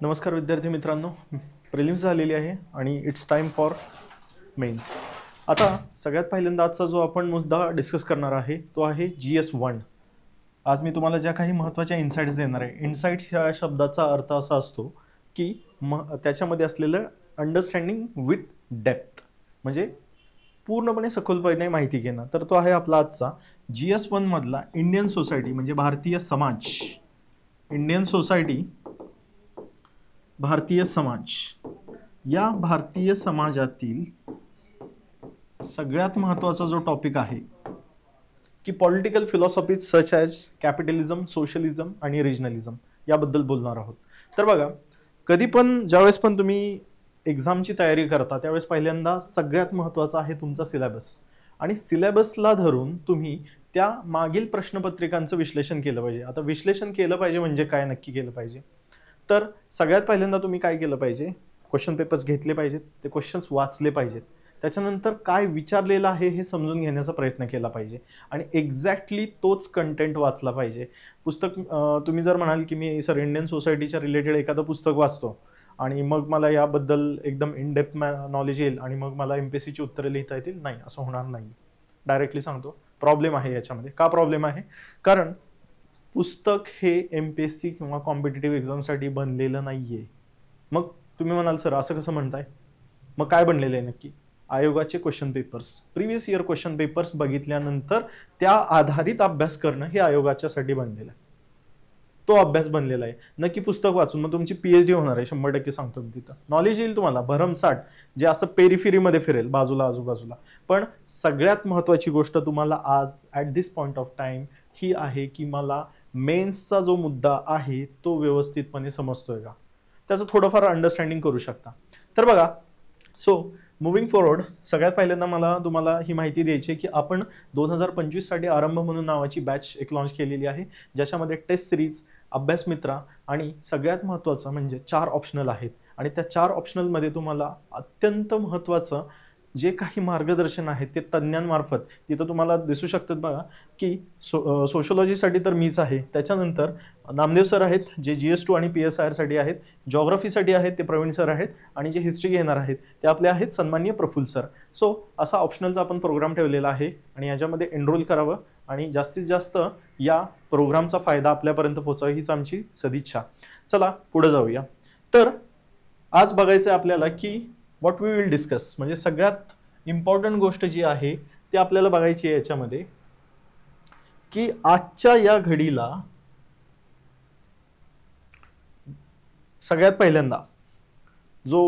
नमस्कार विद्यार्थी मित्रांनो, प्रिलिम्स झालेली आहे आणि इट्स टाइम फॉर मेन्स. आता सगळ्यात पहिल्यांदा आजचा जो आपण मुद्दा डिस्कस करणार आहे तो आहे GS1. आज मी तुम्हाला ज्या काही महत्त्वाच्या इन्साइट्स देणार आहे. इन्साइट्स या शब्दाचा अर्थ असा असतो की त्याच्यामध्ये असलेलं अंडरस्टँडिंग विथ डेप्थ, म्हणजे पूर्णपणे सखोलपणे माहिती घेणं. तर तो आहे आपला आजचा GS1 मधला इंडियन सोसायटी, म्हणजे भारतीय समाज. Indian society, Bharatiya Samaj. या भारतीय समाजातील सगळ्यात महत्त्वाचा जो टॉपिक आहे की political philosophy such as capitalism, socialism आणि रिजनलिझम याबद्दल बोलणार आहोत. तर बघा, कधी पण ज्यावेळेस पण तुम्ही एक्झामची तयारी करता त्यावेळेस पहिल्यांदा सगळ्यात महत्त्वाचा आहे तुमचा सिलेबस, आणि सिलेबसला धरून तुम्ही त्या मागील प्रश्नपत्रिकांचं विश्लेषण केलं पाहिजे. आता विश्लेषण केलं पाहिजे म्हणजे काय नक्की केलं पाहिजे, तर सगळ्यात पहिल्यांदा तुम्ही काय केलं पाहिजे, क्वेश्चन पेपर्स घेतले पाहिजेत, ते क्वेश्चन्स वाचले पाहिजेत, त्याच्यानंतर काय विचारलेलं आहे हे समजून घेण्याचा प्रयत्न केला पाहिजे आणि एक्झॅक्टली तोच कंटेंट वाचला पाहिजे. पुस्तक तुम्ही जर म्हणाल की मी सर इंडियन सोसायटीच्या रिलेटेड एखादं पुस्तक वाचतो आणि मग मला याबद्दल एकदम इन डेप्थ नॉलेज येईल आणि मग मला MPSCची उत्तरे लिहिता येतील, नाही, असं होणार नाही. डायरेक्टली सांगतो, प्रॉब्लेम आहे याच्यामध्ये. का प्रॉब्लेम आहे? कारण पुस्तक हे MPSC किंवा कॉम्पिटेटिव्ह एक्झामसाठी बनलेलं नाही आहे. मग तुम्ही म्हणाल सर असं कसं म्हणताय, मग काय बनलेलं आहे नक्की? आयोगाचे question papers, previous year question papers बघितल्यानंतर त्या आधारित अभ्यास करणं हे आयोगाच्यासाठी बनलेलं आहे. तो अभ्यास बनलेला आहे, नक्की पुस्तक वाचून. मग तुमची PhD होणार आहे 100% सांगतो मी. तिथं नॉलेज येईल तुम्हाला भरमसाठ, जे असं पेरिफेरीमध्ये फिरेल बाजूला आजूबाजूला. पण सगळ्यात महत्त्वाची गोष्ट तुम्हाला आज at this point of time ही आहे की मला मेन्सचा जो मुद्दा आहे तो व्यवस्थितपणे समजतोय का, त्याचं थोडंफार अंडरस्टँडिंग करू शकता. तर बघा, सो मुव्हिंग फॉरवर्ड, सगळ्यात पहिल्यांदा मला तुम्हाला ही माहिती द्यायची आहे की आपण 2025 साठी आरंभ म्हणून नावाची बॅच एक लॉन्च केलेली आहे, ज्याच्यामध्ये टेस्ट सिरीज, अभ्यासमित्रा आणि सगळ्यात महत्त्वाचं म्हणजे 4 ऑप्शनल आहेत. आणि त्या 4 ऑप्शनलमध्ये तुम्हाला अत्यंत महत्त्वाचं जे काही मार्गदर्शन आहे ते तज्ञांमार्फत तिथं तुम्हाला दिसू शकतात. बघा की सोशॉलॉजीसाठी तर मीच आहे, त्याच्यानंतर नामदेव सर आहेत जे GS2 आणि PSIR साठी आहेत, जॉग्रफीसाठी आहेत ते प्रवीण सर आहेत, आणि जे हिस्ट्री घेणार आहेत ते आपले आहेत सन्माननीय प्रफुल्ल सर. सो असा ऑप्शनलचा आपण प्रोग्राम ठेवलेला आहे आणि याच्यामध्ये एनरोल करावं आणि जास्तीत जास्त या प्रोग्रामचा फायदा आपल्यापर्यंत पोहोचावा हीच आमची सदिच्छा. चला पुढे जाऊया. तर आज बघायचं आहे आपल्याला की व्हॉट वी विल डिस्कस, म्हणजे सगळ्यात इम्पॉर्टंट गोष्ट जी आहे ती आपल्याला बघायची आहे याच्यामध्ये की आजच्या या घडीला सगळ्यात पहिल्यांदा जो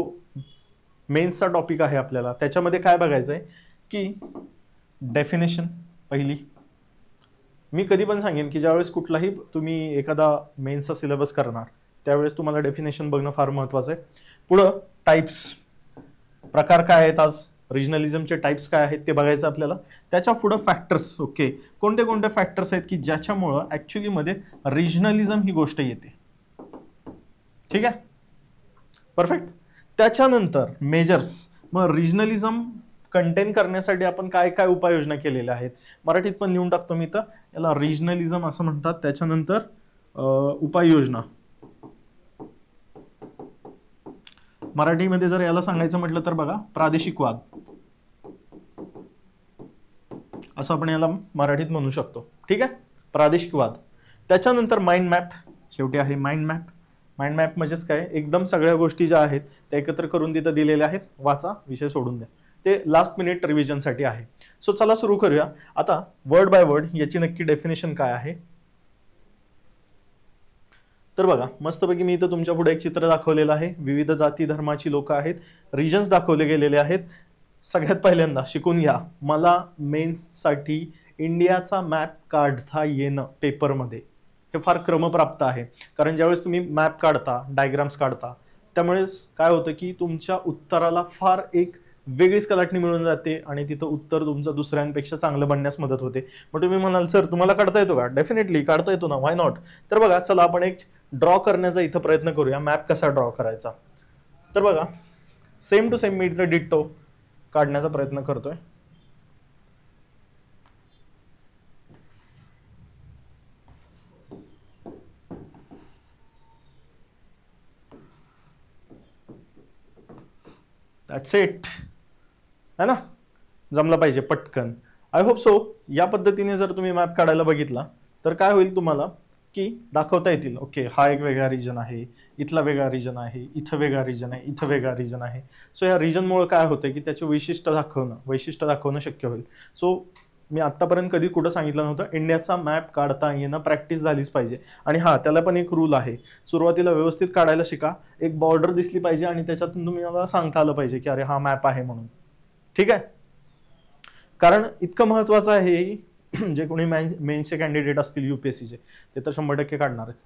मेन्सचा टॉपिक आहे आपल्याला त्याच्यामध्ये काय बघायचं आहे की डेफिनेशन. पहिली मी कधी पण सांगेन की ज्यावेळेस कुठलाही तुम्ही एखादा मेन्सचा सिलेबस करणार त्यावेळेस तुम्हाला डेफिनेशन बघणं फार महत्त्वाचं आहे. पुढं टाइप्स, प्रकार काय आहेत, आज रिजनलिझमचे टाइप्स काय आहेत ते बघायचं आपल्याला. त्याच्या पुढं फॅक्टर्स. ओके, कोणते कोणते फॅक्टर्स आहेत की ज्याच्यामुळं ॲक्च्युली मध्ये रिजनलिझम ही गोष्ट येते. ठीक आहे, परफेक्ट. त्याच्यानंतर मेजर्स. मग रिजनलिझम कंटेन करण्यासाठी आपण काय काय उपाययोजना केलेल्या आहेत, मराठीत पण लिहून टाकतो मी तर, याला रिजनलिझम असं म्हणतात. त्याच्यानंतर उपाययोजना, मराठीमध्ये जर याला सांगायचं म्हटलं तर बघा प्रादेशिकवाद असं आपण याला मराठीत म्हणू शकतो. ठीक आहे, प्रादेशिकवाद. त्याच्यानंतर माइंड मॅप, शेवटी आहे माइंड मॅप. माइंड मॅप म्हणजेच काय, एकदम सगळ्या गोष्टी ज्या आहेत त्या एकत्र करून तिथं दिलेल्या आहेत, वाचा, विषय सोडून द्या. ते लास्ट मिनिट रिव्हिजनसाठी आहे. सो चला सुरू करूया. आता वर्ड बाय वर्ड याची नक्की डेफिनेशन काय आहे. तर बघा, मस्तपैकी मी इथं तुमच्या पुढे एक चित्र दाखवलेलं आहे. विविध जाती धर्माची लोक आहेत, रिजन्स दाखवले गेलेले आहेत. सगळ्यात पहिल्यांदा शिकून घ्या, मला मेन्ससाठी इंडियाचा मॅप काढता येणं पेपरमध्ये हे फार क्रमप्राप्त आहे. कारण ज्यावेळेस तुम्ही मॅप काढता, डायग्राम्स काढता, त्यामुळेच काय होतं की तुमच्या उत्तराला फार एक वेगळीच कलाटणी मिळून जाते आणि तिथं उत्तर तुमचं दुसऱ्यांपेक्षा चांगलं बनण्यास मदत होते. मग तुम्ही म्हणाल सर तुम्हाला काढता येतो का? डेफिनेटली काढता येतो ना, व्हाय नॉट. तर बघा, चला आपण एक ड्रॉ करण्याचा इथं प्रयत्न करूया. मॅप कसा ड्रॉ करायचा, तर बघा सेम टू सेम मी इथं डिट्टो काढण्याचा प्रयत्न करतोय. दॅट्स इट, है ना, जमलं पाहिजे पटकन. I hope so. या पद्धतीने जर तुम्ही मॅप काढायला बघितला तर काय होईल तुम्हाला की दाखवता येतील, ओके हा एक वेगळा रिजन आहे, इथला वेगळा रिजन आहे, इथं वेगळा रिजन आहे, इथं वेगळा रिजन आहे. सो या रिजनमुळे काय होतं की त्याचे वैशिष्ट्य दाखवणं शक्य होईल. सो मी आत्तापर्यंत कधी कुठं सांगितलं नव्हतं, इंडियाचा मॅप काढता येणं प्रॅक्टिस झालीच पाहिजे. आणि हां, त्याला पण एक रूल आहे, सुरुवातीला व्यवस्थित काढायला शिका. एक बॉर्डर दिसली पाहिजे आणि त्याच्यातून तुम्ही मला सांगता आलं पाहिजे की अरे हा मॅप आहे म्हणून. ठीक आहे, कारण इतकं महत्त्वाचं आहे. जे कोणी मेन्सचे कॅन्डिडेट असतील UPSCचे ते तर 100% काढणार आहेत.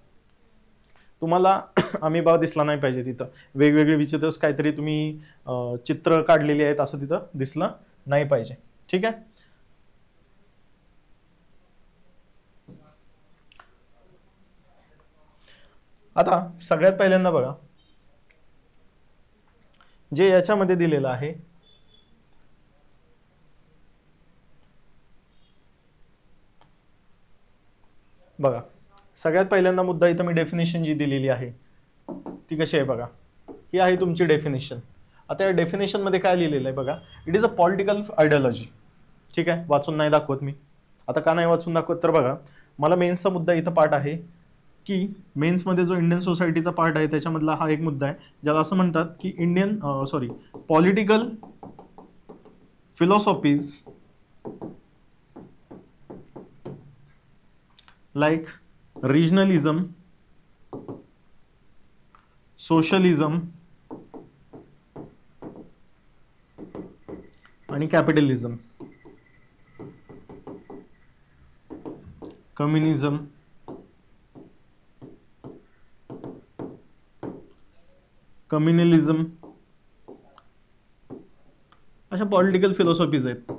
तुम्हाला आम्ही भाव दिसला नाही पाहिजे तिथं, वेगवेगळे विचित्र काहीतरी तुम्ही चित्र काढलेली आहेत असं तिथं दिसलं नाही पाहिजे. ठीक आहे. आता सगळ्यात पहिल्यांदा बघा जे याच्यामध्ये दिलेलं आहे, बघा सगळ्यात पहिल्यांदा मुद्दा इथं मी डेफिनेशन जी दिलेली आहे ती कशी आहे बघा. ही आहे तुमची डेफिनेशन. आता या डेफिनेशन मध्ये काय लिहिलेलं आहे बघा, it is a political ideology. ठीक आहे, वाचून नाही दाखवत मी. आता का नाही वाचून दाखवत तर बघा, मला मेन्सचा मुद्दा इथं पार्ट आहे की मेन्समध्ये जो इंडियन सोसायटीचा पार्ट आहे त्याच्यामधला हा एक मुद्दा आहे ज्याला असं म्हणतात की political philosophies like regionalism, socialism आणि कॅपिटलिझम, कम्युनिझम, कम्युनलिझम अशा पॉलिटिकल फिलॉसॉफीज आहेत,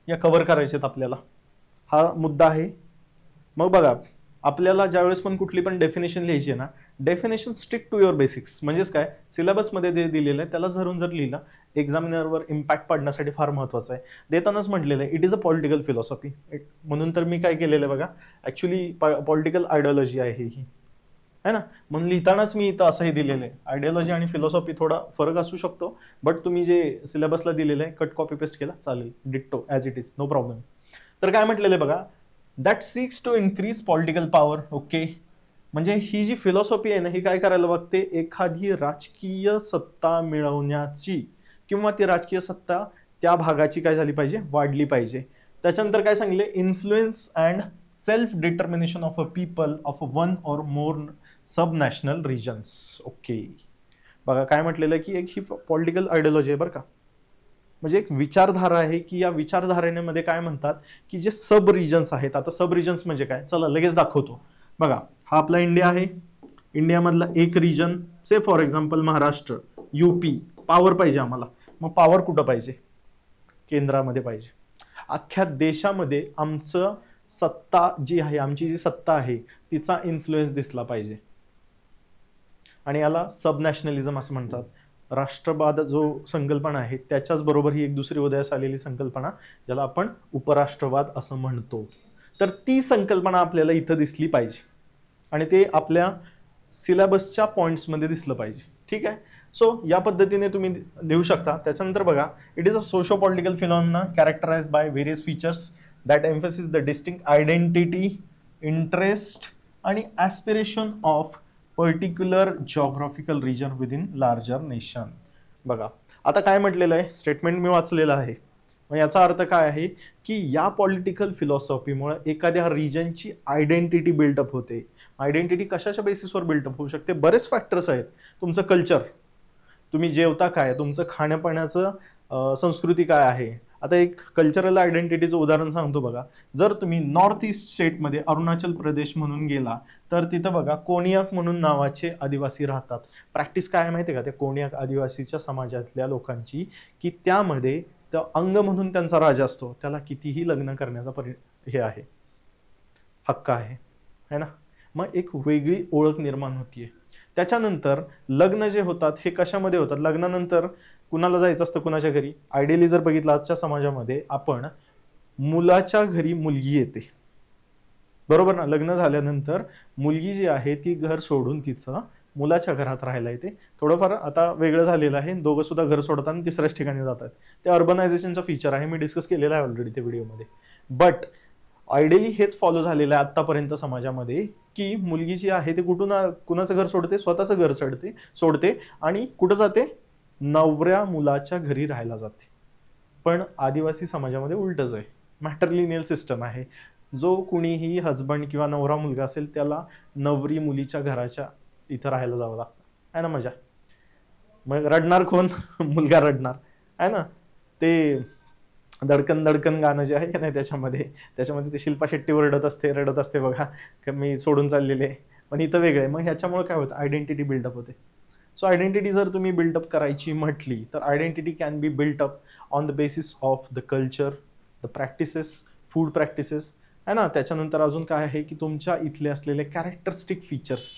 या कव्हर करायच्या आहेत आपल्याला. हा मुद्दा आहे. मग बघा, आपल्याला ज्यावेळेस पण कुठली पण डेफिनेशन लिहायची आहे ना, definition stick to your basics. म्हणजेच काय, सिलेबसमध्ये जे दिलेलं आहे त्याला धरून जर लिहिलं, एक्झामिनरवर इम्पॅक्ट पडण्यासाठी फार महत्त्वाचं आहे. देतानाच म्हटलेलं आहे it is a political philosophy. म्हणून तर मी काय केलेलं आहे बघा, ॲक्च्युली पॉलिटिकल आयडियोलॉजी आहे ही, है ना. म्हणून लिहितानाच मी इथं असंही दिलेलं आहे. आयडियोलॉजी आणि फिलॉसॉफी थोडा फरक असू शकतो, बट तुम्ही जे सिलेबसला दिलेलं आहे कट कॉपी पेस्ट केला चालेल, ditto as it is, no problem. तर काय म्हटलेलं आहे बघा, that seeks to increase political power. Okay, म्हणजे ही जी फिलॉसॉफी आहे ना, ही काय करायला बघते, एखादी राजकीय सत्ता मिळवण्याची किंवा ती राजकीय सत्ता त्या भागाची काय झाली पाहिजे, वाढली पाहिजे. त्याच्यानंतर काय सांगितले, influence and self determination of a people of one और मोर सब नॅशनल रिजन्स. ओके, बघा काय म्हटलेलं की एक ही पॉलिटिकल आयडियोलॉजी आहे बरं का, म्हणजे एक विचारधारा आहे की या विचारधारेमध्ये काय म्हणतात की जे सब रिजन्स आहेत. आता सब रिजन्स म्हणजे काय, चला लगेच दाखवतो. बघा, हा आपला इंडिया आहे, इंडियामधला एक region, say for example Maharashtra, UP. Power पाहिजे आम्हाला, मग पॉवर कुठं पाहिजे, केंद्रामध्ये पाहिजे. अख्ख्या देशामध्ये आमचं सत्ता जी आहे, आमची जी सत्ता आहे तिचा इन्फ्लुएन्स दिसला पाहिजे. आणि याला सब नॅशनलिझम असं म्हणतात. राष्ट्रवाद जो संकल्पना आहे त्याच्याच बरोबर ही एक दुसरी उदयास आलेली संकल्पना ज्याला आपण उपराष्ट्रवाद असं म्हणतो. तर ती संकल्पना आपल्याला इथं दिसली पाहिजे आणि ते आपल्या सिलेबसच्या पॉईंट्समध्ये दिसलं पाहिजे. ठीक आहे, सो या पद्धतीने तुम्ही लिहू शकता. त्याच्यानंतर बघा, it is a socio political phenomena characterized by various features that emphasis the distinct identity, interest आणि aspiration of particular geographical region within larger nation. बघा आता काय म्हटलेलं आहे, स्टेटमेंट मी वाचलेलं आहे. मग याचा अर्थ काय आहे की या पॉलिटिकल फिलॉसॉफीमुळे एखाद्या रिजनची आयडेंटिटी बिल्डअप होते. आयडेंटिटी कशाच्या बेसिसवर बिल्डअप होऊ शकते, बरेच फॅक्टर्स आहेत. तुमचं कल्चर, तुम्ही जेवता काय, तुमचं खाण्यापिण्याचं संस्कृती काय आहे. आता एक कल्चरल आयडेंटिटीचं उदाहरण सांगतो बघा. जर तुम्ही नॉर्थ ईस्ट स्टेटमध्ये अरुणाचल प्रदेश म्हणून गेला तर तिथं बघा कोणियाक म्हणून नावाचे आदिवासी राहतात. प्रॅक्टिस काय माहिती आहे का त्या कोणियाक आदिवासीच्या समाजातल्या लोकांची, की त्यामध्ये त्या अंग म्हणून त्यांचा राजा असतो, त्याला कितीही लग्न करण्याचा हे आहे, हक्क आहे, है ना. मग एक वेगळी ओळख निर्माण होतीये. त्याच्यानंतर लग्न जे होतात हे कशामध्ये होतात, लग्नानंतर कुणाला जायचं असतं, कुणाच्या घरी. आयडियली जर बघितलं आजच्या समाजामध्ये आपण मुलाच्या घरी मुलगी येते, बरोबर ना. लग्न झाल्यानंतर मुलगी जी आहे ती घर सोडून तिचं मुलाच्या घरात राहायला येते. थोडंफार आता वेगळं झालेलं आहे, दोघं सुद्धा घर सोडतात आणि तिसऱ्याच ठिकाणी जातात. ते अर्बनायझेशनचं फीचर आहे, मी डिस्कस केलेलं आहे ऑलरेडी त्या व्हिडिओमध्ये. बट आयडियली हेच फॉलो झालेलं आहे आत्तापर्यंत समाजामध्ये, की मुलगी जी आहे ती कुणाचं घर सोडते, स्वतःचं घर सोडते आणि कुठं जाते, नवऱ्या मुलाच्या घरी राहायला जाते. पण आदिवासी समाजामध्ये उलटच आहे, मॅट्रिलिनियल सिस्टम आहे. जो कुणीही हजबंड किंवा नवरा मुलगा असेल त्याला नवरी मुलीच्या घराच्या इथं राहायला जावं लागतं, आहे ना मजा. मग रडणार कोण? मुलगा रडणार, आहे ना. ते धडकन धडकन गाणं जे आहे की नाही, त्याच्यामध्ये ते शिल्पा शेट्टीवर रडत असते बघा, मी सोडून चाललेले. पण इथं वेगळं आहे. मग ह्याच्यामुळे काय होतं, आयडेंटिटी बिल्डअप होते. सो आयडेंटिटी जर तुम्ही बिल्डअप करायची म्हटली तर identity can be built up on the basis of the culture, the practices, food practices, आहे ना. त्याच्यानंतर अजून काय आहे की तुमच्या इथले असलेले कॅरेक्टरिस्टिक फीचर्स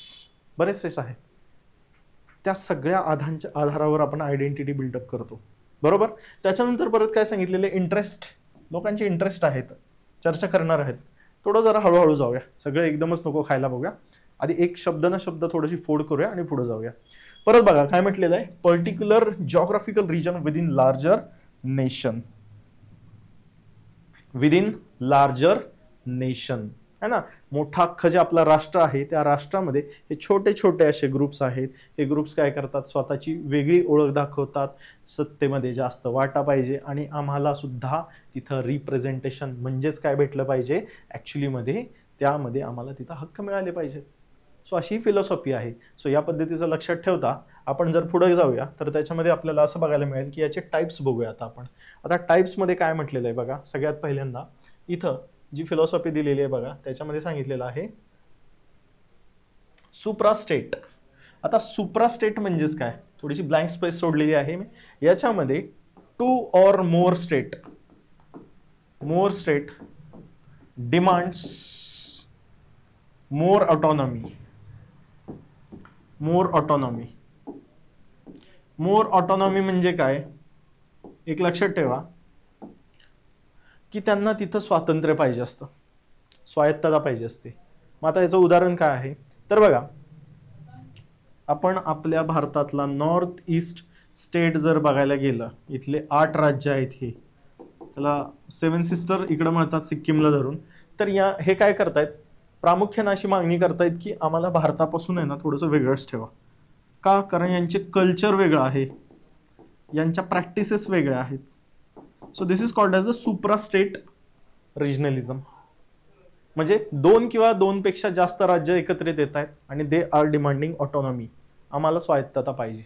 बरेचसे आहेत. त्या सगळ्या आधारावर आपण आयडेंटिटी बिल्डअप करतो, बरोबर. त्याच्यानंतर परत काय सांगितलेले, इंटरेस्ट. लोकांचे इंटरेस्ट आहेत, चर्चा करणार आहेत. थोडं जरा हळूहळू जाऊया, सगळं एकदमच नको खायला बघूया. आधी एक शब्द ना शब्द थोडीशी फोड करूया आणि पुढे जाऊया. परत बघा काय म्हटलेलं आहे, particular geographical region within larger nation, within larger nation, है ना. मोठा अख्खं जे आपलं राष्ट्र आहे त्या राष्ट्रामध्ये हे छोटे छोटे असे ग्रुप्स आहेत. हे ग्रुप्स काय करतात, स्वतःची वेगळी ओळख दाखवतात, सत्तेमध्ये जास्त वाटा पाहिजे आणि आम्हाला सुद्धा तिथं रिप्रेझेंटेशन म्हणजेच काय भेटलं पाहिजे, ॲक्च्युलीमध्ये त्यामध्ये आम्हाला तिथं हक्क मिळाले पाहिजेत. सो अशी फिलॉसॉफी आहे. सो या पद्धतीचं लक्षात ठेवता आपण जर पुढे जाऊया तर त्याच्यामध्ये आपल्याला असं बघायला मिळेल की याचे टाईप्स बघूया आपण. आता टाईप्समध्ये काय म्हटलेलं आहे बघा, सगळ्यात पहिल्यांदा इथं जी फिलॉसॉफी दिलेली आहे बघा, त्याच्यामध्ये सांगितलेलं आहे सुप्रास्टेट. आता सुप्रास्टेट म्हणजेच काय, थोडीशी ब्लँक स्पेस सोडलेली आहे मी. याच्यामध्ये 2 or more state demands more autonomy. More autonomy म्हणजे काय, एक लक्षात ठेवा की त्यांना तिथं स्वातंत्र्य पाहिजे असतं, स्वायत्तता पाहिजे असते. मग आता याचं उदाहरण काय आहे तर बघा, आपण आपल्या भारतातला नॉर्थ ईस्ट स्टेट जर बघायला गेलं, इथले 8 राज्य आहेत, हे त्याला 7 सिस्टर इकडं म्हणतात सिक्कीमला धरून. तर हे काय करतायत, प्रामुख्याने अशी मागणी करतायत की आम्हाला भारतापासून आहे ना थोडंसं वेगळंच ठेवा. का, कारण यांचे कल्चर वेगळं आहे, यांच्या प्रॅक्टिसेस वेगळ्या आहेत. So this is called as the suprastate regionalism. म्हणजे 2 किंवा 2 पेक्षा जास्त राज्य एकत्रित येत आहेत आणि दे आर डिमांडिंग ऑटोनॉमी, आम्हाला स्वायत्तता पाहिजे.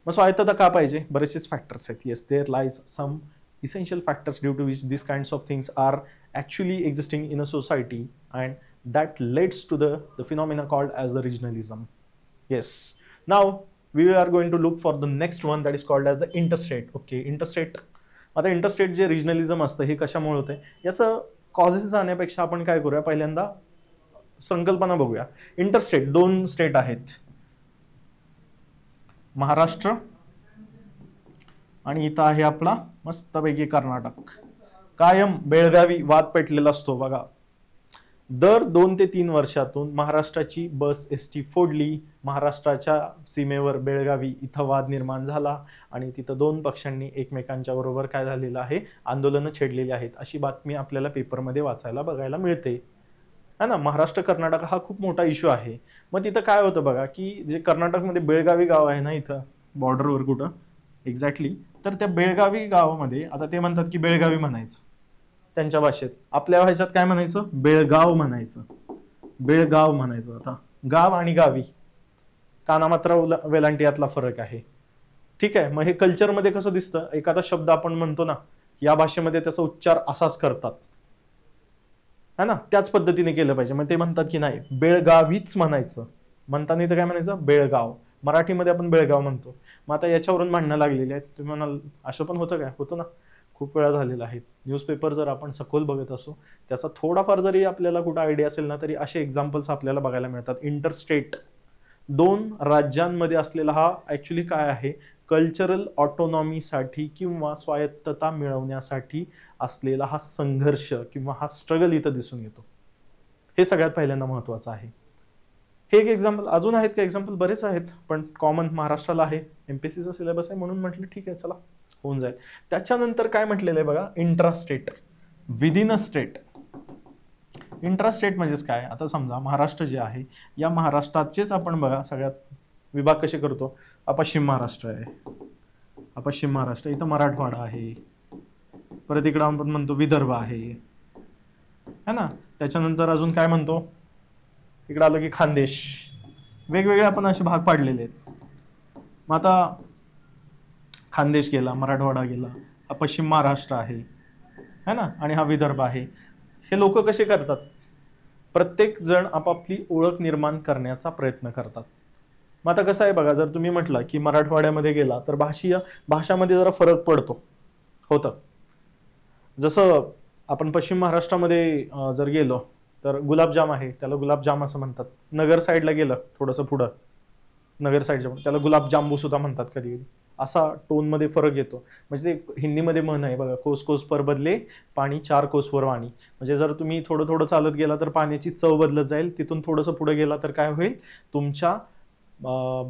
मग स्वायत्तता का पाहिजे, बरेचसेच फॅक्टर्स आहेत. Yes, there lies some essential factors due to which these kinds of things are actually existing in a society and that leads to the phenomena called as the regionalism. Yes, now we are going to look for the next one that is called as the interstate. Okay, interstate. आता interstate जे regionalism असतं हे कशामुळे होते, याचं causes जाण्यापेक्षा आपण काय करूया, पहिल्यांदा संकल्पना बघूया. इंटरस्टेट 2 स्टेट आहेत, महाराष्ट्र आणि इथं आहे आपला मस्तपैकी कर्नाटक. कायम बेळगावी वाद पेटलेला असतो बघा. दर 2 ते 3 वर्षातून महाराष्ट्राची बस एसटी फोडली, महाराष्ट्राच्या सीमेवर बेळगावी इथं वाद निर्माण झाला आणि तिथं 2 पक्षांनी एकमेकांच्या बरोबर काय झालेलं आहे, आंदोलनं छेडलेली आहेत, अशी बातमी आपल्याला पेपरमध्ये वाचायला बघायला मिळते, है ना. महाराष्ट्र कर्नाटक हा खूप मोठा इश्यू आहे. मग तिथं काय होतं बघा की जे कर्नाटकमध्ये बेळगावी गाव आहे ना, इथं बॉर्डरवर कुठं एक्झॅक्टली, तर त्या बेळगावी गावामध्ये आता ते म्हणतात की बेळगावी म्हणायचं त्यांच्या भाषेत, आपल्या ह्याच्यात काय म्हणायचं, बेळगाव म्हणायचं. आता गाव आणि गावी कानामात्रा वेलांटी यातला फरक आहे, ठीक आहे. मग हे कल्चरमध्ये कसं दिसतं, एखादा शब्द आपण म्हणतो ना, या भाषेमध्ये त्याचा उच्चार असाच करतात, है ना, त्याच पद्धतीने केलं पाहिजे. मग ते म्हणतात की नाही, बेळगावीच म्हणायचं, म्हणताना तर काय म्हणायचं, बेळगाव. मराठीमध्ये आपण बेळगाव म्हणतो. मग आता याच्यावरून भांडणं लागलेली आहेत. तुम्ही म्हणाल असं पण होतं काय, होतं ना, खूप वेळा झालेलं आहे. न्यूजपेपर जर आपण सखोल बघत असो, त्याचा थोडाफार जरी आपल्याला कुठं आयडिया असेल ना, तरी असे एक्झाम्पल्स आपल्याला बघायला मिळतात. इंटरस्टेट 2 राज्यांमध्ये असलेला हा ॲक्च्युली काय आहे, कल्चरल ऑटोनॉमीसाठी किंवा स्वायत्तता मिळवण्यासाठी असलेला हा संघर्ष किंवा हा स्ट्रगल इथं दिसून येतो. हे सगळ्यात पहिल्यांदा महत्त्वाचं आहे. हे एक एक्झाम्पल. अजून आहेत का एक्झाम्पल? बरेच आहेत, पण कॉमन महाराष्ट्राला आहे, एमपीएससीचा सिलेबस आहे म्हणून म्हटलं ठीक आहे चला होऊन जाईल. त्याच्यानंतर काय म्हटलेलं आहे बघा, intrastate, within a state. Intrastate म्हणजेच काय, आता समजा महाराष्ट्र जे आहे, या महाराष्ट्राचेच आपण बघा सगळ्यात विभाग कसे करतो. पश्चिम महाराष्ट्र आहे, पश्चिम महाराष्ट्र, इथं मराठवाडा आहे, परत इकडं आपण म्हणतो विदर्भ आहे है ना. त्याच्यानंतर अजून काय म्हणतो, इकडं आलं की खानदेश. वेगवेगळे आपण असे भाग पाडलेले आहेत. मग आता खानदेश गेला, मराठवाडा गेला, हा पश्चिम महाराष्ट्र आहे है ना, आणि हा विदर्भ आहे. हे लोक कसे करतात, प्रत्येक जण आपापली ओळख निर्माण करण्याचा प्रयत्न करतात. मग आता कसं आहे बघा, जर तुम्ही म्हटलं की मराठवाड्यामध्ये गेला तर भाषामध्ये जरा फरक पडतो होतं. जसं आपण पश्चिम महाराष्ट्रामध्ये जर गेलो तर गुलाबजाम आहे, त्याला गुलाबजाम असं म्हणतात. नगर साईडला गेलं थोडंसं पुढं, नगर साईडच्या त्याला गुलाबजांबू सुद्धा म्हणतात कधी कधी. असा टोनमध्ये फरक येतो. म्हणजे ते हिंदीमध्ये म्हण आहे बघा, कोस कोस पर बदले पाणी, 4 कोसवर वाणी. म्हणजे जर तुम्ही थोडं थोडं चालत गेला तर पाण्याची चव बदलत जाईल. तिथून थोडंसं पुढे गेला तर काय होईल, तुमच्या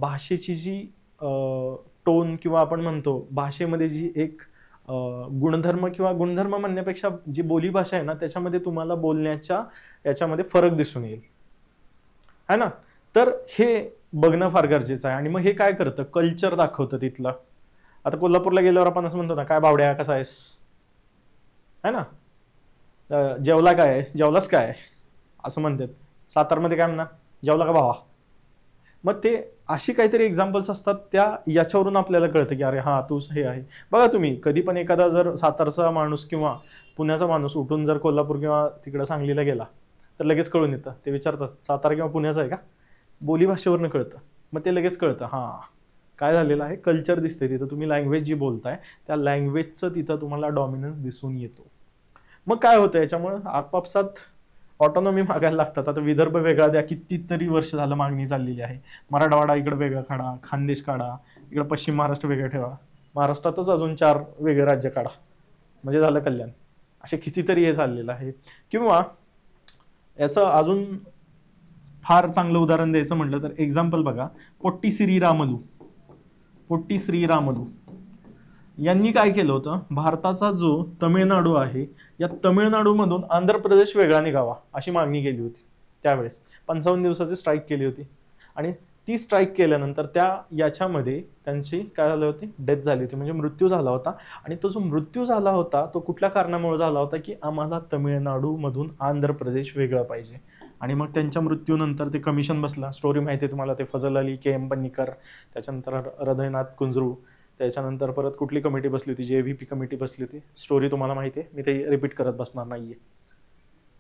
भाषेची जी टोन किंवा आपण म्हणतो भाषेमध्ये जी एक गुणधर्म, किंवा गुणधर्म म्हणण्यापेक्षा जी बोलीभाषा आहे ना, त्याच्यामध्ये तुम्हाला बोलण्याच्या याच्यामध्ये फरक दिसून येईल है ना. तर हे बघणं फार गरजेचं आहे. आणि मग हे काय करतं, कल्चर दाखवतं तिथलं. आता कोल्हापूरला गेल्यावर आपण असं म्हणतो ना, काय बावड्या कसा आहेस है ना, जेवला काय, जेवलास काय असं म्हणतात. सातारमध्ये काय म्हणा, जेवला का भावा. मग ते अशी काहीतरी एक्झाम्पल्स असतात, त्या याच्यावरून आपल्याला कळतं की अरे हा तू हे आहे. बघा तुम्ही कधी पण एखादा जर सातारचा माणूस किंवा पुण्याचा माणूस उठून जर कोल्हापूर किंवा तिकडं सांगलीला गेला तर लगेच कळून येतं. ते विचारतात सातारा किंवा पुण्याचा आहे का, बोलीभाषेवरनं कळतं. मग ते लगेच कळतं हां काय झालेलं आहे, कल्चर दिसते तिथं. तुम्ही लँग्वेज जी बोलताय त्या लँग्वेजचं तिथं तुम्हाला डॉमिनन्स दिसून येतो. मग काय होतं याच्यामुळं, आपापसात ऑटोनॉमी मागायला लागतात. आता विदर्भ वेगळा द्या, कितीतरी वर्ष झालं मागणी चाललेली आहे. मराठवाडा इकडं वेगळा काढा, खानदेश काढा, इकडं पश्चिम महाराष्ट्र वेगळं ठेवा, महाराष्ट्रातच अजून 4 वेगळे राज्य काढा, म्हणजे झालं कल्याण. असे कितीतरी हे चाललेलं आहे. किंवा याचं अजून फार चांगलं उदाहरण द्यायचं म्हटलं तर एक्झाम्पल बघा, पोट्टी श्रीरामलू. पोट्टी श्रीरामलू यांनी काय केलं होतं, भारताचा जो तमिळनाडू आहे या तमिळनाडूमधून आंध्र प्रदेश वेगळा निघावा अशी मागणी केली होती. त्यावेळेस 55 दिवसाची स्ट्राईक केली होती. आणि ती स्ट्राईक केल्यानंतर याच्यामध्ये त्यांची काय झाली होती, डेथ झाली होती, म्हणजे मृत्यू झाला होता. आणि तो जो मृत्यू झाला होता तो कुठल्या कारणामुळे झाला होता, की आम्हाला तमिळनाडूमधून आंध्र प्रदेश वेगळं पाहिजे. आणि मग त्यांच्या मृत्यूनंतर ते कमिशन बसला. स्टोरी माहिती आहे तुम्हाला, ते फजल अली, के.एम. पन्नीकर, त्याच्यानंतर हृदयनाथ कुंजरू, त्याच्यानंतर परत कुठली कमिटी बसली होती, JVP कमिटी बसली होती. स्टोरी तुम्हाला माहिती आहे, मी ते रिपीट करत बसणार नाहीये.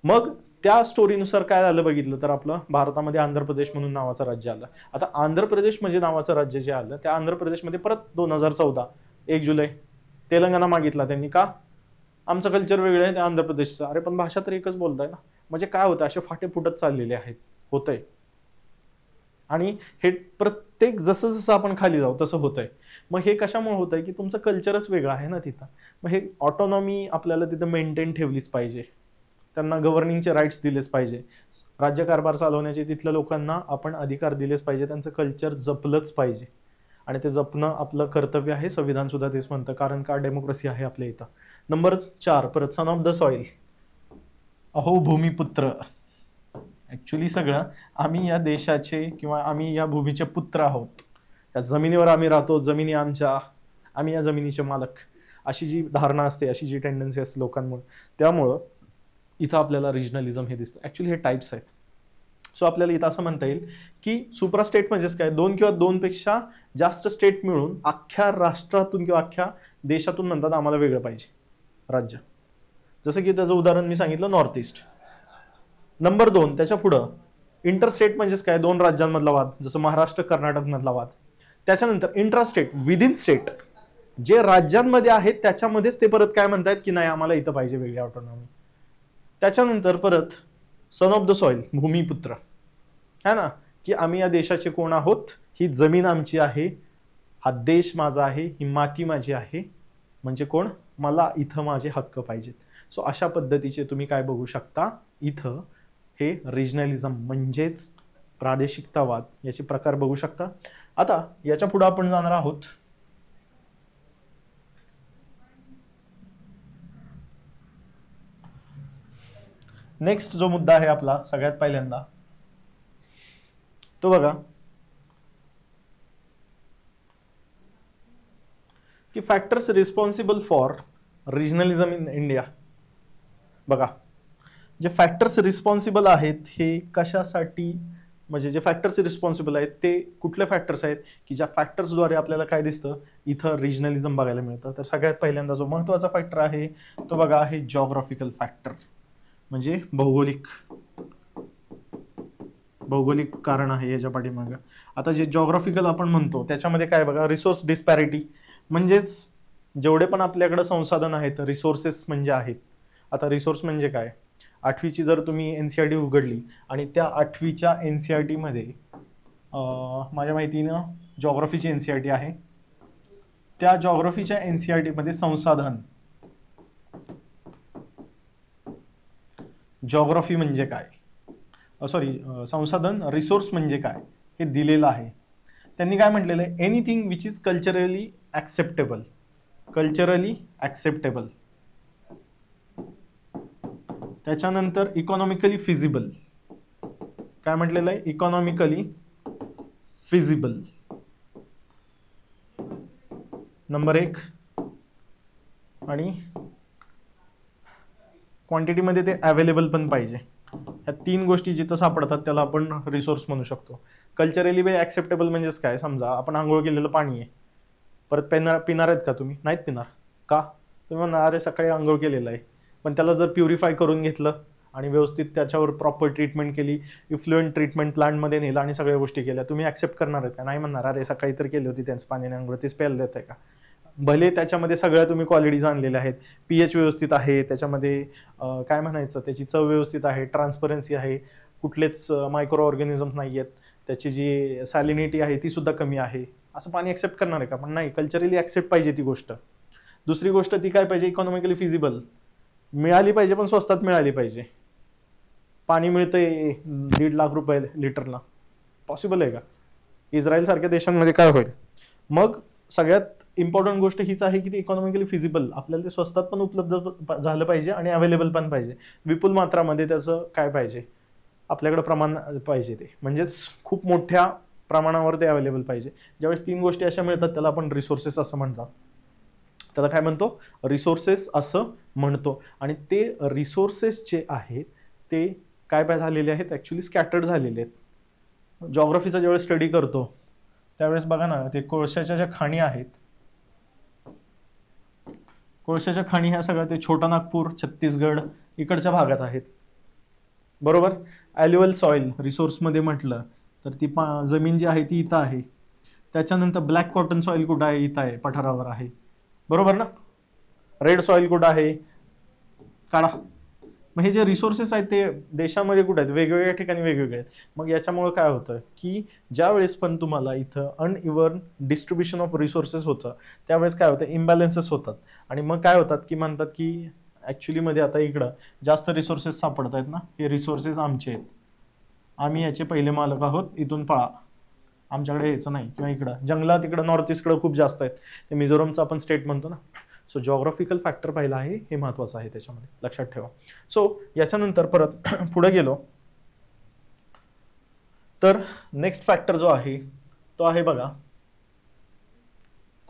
मग त्या स्टोरीनुसार काय झालं बघितलं तर आपलं भारतामध्ये आंध्र प्रदेश म्हणून नावाचं राज्य आलं. आता आंध्र प्रदेश म्हणजे नावाचं राज्य जे आलं, त्या आंध्र प्रदेशमध्ये परत 2014 1 जुलै तेलंगणा मागितला त्यांनी. का, आमचं कल्चर वेगळं आहे, त्या आंध्र प्रदेशचं. अरे पण भाषा तर एकच बोलताय ना. म्हणजे काय होतं, असे फाटे फुटत चाललेले आहेत, होतंय. आणि हे प्रत्येक जसं जसं आपण खाली जाऊ तसं होतंय. मग हे कशामुळे होतंय, की तुमचं कल्चरच वेगळं आहे ना तिथं. मग हे ऑटोनॉमी आपल्याला तिथं मेंटेन ठेवलीच पाहिजे. त्यांना गव्हर्निंगचे राईट्स दिलेच पाहिजे. राज्यकारभार चालवण्याचे तिथल्या लोकांना आपण अधिकार दिलेच पाहिजे. त्यांचं कल्चर जपलंच पाहिजे. आणि ते जपणं आपलं कर्तव्य आहे. संविधान सुद्धा तेच म्हणतं, कारण का डेमोक्रेसी आहे आपल्या इथं. नंबर 4 परत, सन ऑफ द सॉइल. अहो भूमिपुत्र. ॲक्च्युली सगळं आम्ही या देशाचे किंवा आम्ही या भूमीचे पुत्र आहोत. या जमिनीवर आम्ही राहतो, जमिनी आमच्या, आम्ही या जमिनीचे मालक, अशी जी धारणा असते, अशी जी टेंडन्सी असते लोकांमुळे. त्यामुळं इथं आपल्याला रिजनलिझम हे दिसतं. ॲक्च्युली हे टाईप्स आहेत. सो आपल्याला इथं असं म्हणता येईल की सुप्रा स्टेट म्हणजेच काय, 2 किंवा 2 पेक्षा जास्त स्टेट मिळून अख्ख्या राष्ट्रातून किंवा अख्ख्या देशातून म्हणतात आम्हाला वेगळं पाहिजे राज्य. जसं की त्याचं उदाहरण मी सांगितलं, नॉर्थ ईस्ट. नंबर 2 त्याच्या पुढं इंटरस्टेट म्हणजेच काय, 2 राज्यांमधला वाद, जसं महाराष्ट्र कर्नाटक मधला वाद. त्याच्यानंतर इंट्रास्टेट, विदिन स्टेट, जे राज्यांमध्ये आहेत त्याच्यामध्येच ते परत काय म्हणतायत की नाही आम्हाला इथं पाहिजे वेगळी ऑटोनॉमी. त्याच्यानंतर परत सन ऑफ द सॉइल, भूमिपुत्र है ना, की आम्ही या देशाचे कोण आहोत, ही जमीन आमची आहे, हा देश माझा आहे, ही माती माझी आहे, म्हणजे कोण, मला इथं माझे हक्क पाहिजेत. सो अशा पद्धतीचे तुम्ही काय बघू शकता इथं, हे रिजनलिझम म्हणजेच प्रादेशिकतावाद याचे प्रकार बघू शकता. आता याच्या पुढे आपण जाणार आहोत नेक्स्ट जो मुद्दा आहे आपला सगळ्यात पहिल्यांदा तो बघा की factors responsible for regionalism in India. बघा जे फॅक्टर्स रिस्पॉन्सिबल आहेत हे कशासाठी, म्हणजे जे फॅक्टर्स रिस्पॉन्सिबल आहेत ते कुठले फॅक्टर्स आहेत की ज्या फॅक्टर्सद्वारे आपल्याला काय दिसतं इथं रिजनलिझम बघायला मिळतं. तर सगळ्यात पहिल्यांदा जो महत्त्वाचा फॅक्टर आहे तो बघा आहे जॉग्राफिकल फॅक्टर, म्हणजे भौगोलिक कारण आहे याच्या पाठीमागं. आता जे जॉग्राफिकल आपण म्हणतो त्याच्यामध्ये काय बघा रिसोर्स डिस्पॅरिटी, म्हणजेच जेवढे पण आपल्याकडे संसाधन आहेत रिसोर्सेस म्हणजे आहेत. आता रिसोर्स म्हणजे काय, 8वीची जर तुम्ही NCERT उघडली आणि त्या 8वीच्या NCERT मध्ये माझ्या माहितीनं जॉग्राफीची NCERT आहे, त्या जॉग्राफीच्या NCERT मध्ये संसाधन, जॉग्राफी म्हणजे काय, संसाधन रिसोर्स म्हणजे काय हे दिलेलं आहे. त्यांनी काय म्हटलेलं आहे, anything which is culturally acceptable. त्याच्यानंतर इकॉनॉमिकली फिजिबल. काय म्हटलेलं आहे, इकॉनॉमिकली फिजिबल नंबर 1, आणि क्वांटिटीमध्ये ते अवेलेबल पण पाहिजे. ह्या 3 गोष्टी जिथं सापडतात त्याला आपण रिसोर्स म्हणू शकतो. कल्चरली वे ॲक्सेप्टेबल म्हणजेच काय, समजा आपण आंघोळ केलेलं पाणी आहे, परत पिणार आहेत का तुम्ही, नाहीत पिणार का, तुम्ही म्हणणार अरे सकाळी आंघोळ केलेलं आहे, पण त्याला जर प्युरिफाय करून घेतलं आणि व्यवस्थित त्याच्यावर प्रॉपर ट्रीटमेंट केली, इफ्लुएंट ट्रीटमेंट प्लांटमध्ये नेलं आणि सगळ्या गोष्टी केल्या, तुम्ही ॲक्सेप्ट करणार आहेत का, नाही म्हणणार अरे सकाळी तर केली होती त्याच पाण्याने आंघोळ, तीच प्यायला देत आहे का. भले त्याच्यामध्ये सगळ्या तुम्ही क्वालिटीज आणलेल्या आहेत, pH व्यवस्थित आहे त्याच्यामध्ये, काय म्हणायचं त्याची चव व्यवस्थित आहे, ट्रान्सपरन्सी आहे, कुठलेच मायक्रो ऑर्गॅनिझम्स नाही आहेत, त्याची जी सॅलिनिटी आहे ती सुद्धा कमी आहे, असं पाणी ॲक्सेप्ट करणार आहे का, पण नाही, कल्चरली ॲक्सेप्ट पाहिजे ती गोष्ट. दुसरी गोष्ट ती काय पाहिजे, इकॉनॉमिकली फिजिबल मिळाली पाहिजे, पण स्वस्तात मिळाली पाहिजे. पाणी मिळतंय 1.5 लाख रुपये लिटरला, पॉसिबल आहे का, इस्रायल सारख्या देशांमध्ये काय होईल. मग सगळ्यात इम्पॉर्टंट गोष्ट हीच आहे की ती इकॉनॉमिकली फिजिबल, आपल्याला ते स्वस्तात पण उपलब्ध झालं पाहिजे आणि अवेलेबल पण पाहिजे, विपुल मात्रामध्ये त्याचं काय पाहिजे आपल्याकडे प्रमाण पाहिजे, ते म्हणजेच खूप मोठ्या प्रमाणावर ते अवेलेबल पाहिजे. ज्यावेळेस 3 गोष्टी अशा मिळतात त्याला आपण रिसोर्सेस असं म्हणतात, त्याला काय म्हणतो, रिसोर्सेस असं म्हणतो. आणि ते रिसोर्सेस जे आहेत ते काय झालेले आहेत, ॲक्च्युली स्कॅटर्ड झालेले आहेत. जॉग्राफीचा ज्यावेळेस स्टडी करतो त्यावेळेस बघा ना, ते कोळशाच्या ज्या खाणी आहेत, कोळशाच्या खाणी ह्या सगळ्या ते छोटा नागपूर, छत्तीसगड इकडच्या भागात आहेत, बरोबर. ॲल्युअल सॉइल रिसोर्समध्ये म्हटलं तर ती जमीन जी आहे ती इथं आहे. त्याच्यानंतर ब्लॅक कॉटन सॉइल कुठं आहे, इथं आहे, पठारावर आहे, बरोबर ना. रेड सॉइल कुठं आहे, काढा. मग हे जे रिसोर्सेस आहेत ते देशामध्ये कुठे आहेत, वेगवेगळ्या ठिकाणी वेगवेगळे आहेत. मग याच्यामुळे काय होतं की ज्या वेळेस पण तुम्हाला इथं अनइव्हन डिस्ट्रीब्युशन ऑफ रिसोर्सेस होतं त्यावेळेस काय होतं, इम्बॅलन्सेस होतात. आणि मग काय होतात की म्हणतात की ॲक्च्युलीमध्ये आता इकडं जास्त रिसोर्सेस सापडत आहेत ना, हे रिसोर्सेस आमचे आहेत, आम्ही याचे पहिले मालक आहोत, इथून पळा, आमच्याकडे यायचं नाही. किंवा इकडं जंगलात इकडं नॉर्थ ईस्टकडं खूप जास्त आहेत, ते मिझोरमचं आपण स्टेट म्हणतो ना. सो जॉग्राफिकल फॅक्टर पाहिला आहे, हे महत्त्वाचं आहे त्याच्यामध्ये, लक्षात ठेवा. सो याच्यानंतर परत पुढे गेलो तर नेक्स्ट फॅक्टर जो आहे तो आहे बघा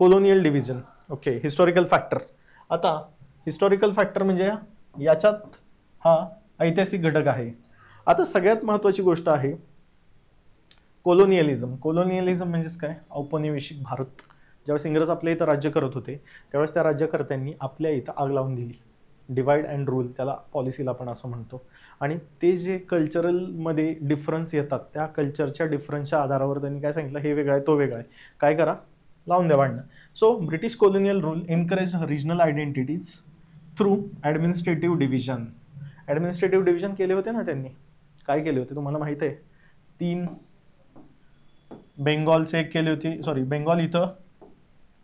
colonial division. Okay, historical factor. आता हिस्टॉरिकल फॅक्टर म्हणजे याच्यात हा ऐतिहासिक घटक आहे. आता सगळ्यात महत्त्वाची गोष्ट आहे कोलोनियलिझम. कोलोनियलिझम म्हणजेच काय, औपनिवेशिक भारत. ज्यावेळेस इंग्रज आपल्या इथं राज्य करत होते त्यावेळेस त्या राज्यकर्त्यांनी आपल्या इथं आग लावून दिली, डिवाइड अँड रूल त्याला पॉलिसीला आपण असं म्हणतो. आणि ते जे कल्चरलमध्ये डिफरन्स येतात त्या कल्चरच्या डिफरन्सच्या आधारावर त्यांनी काय सांगितलं, हे वेगळं आहे तो वेगळा आहे, काय करा लावून द्या भांडणं. So British colonial rule encourage regional identities through administrative division. Administrative division केले होते ना त्यांनी, काय केले होते तुम्हाला माहीत आहे, 3 बेंगॉलचे एक केले होते, सॉरी बेंगॉल इथं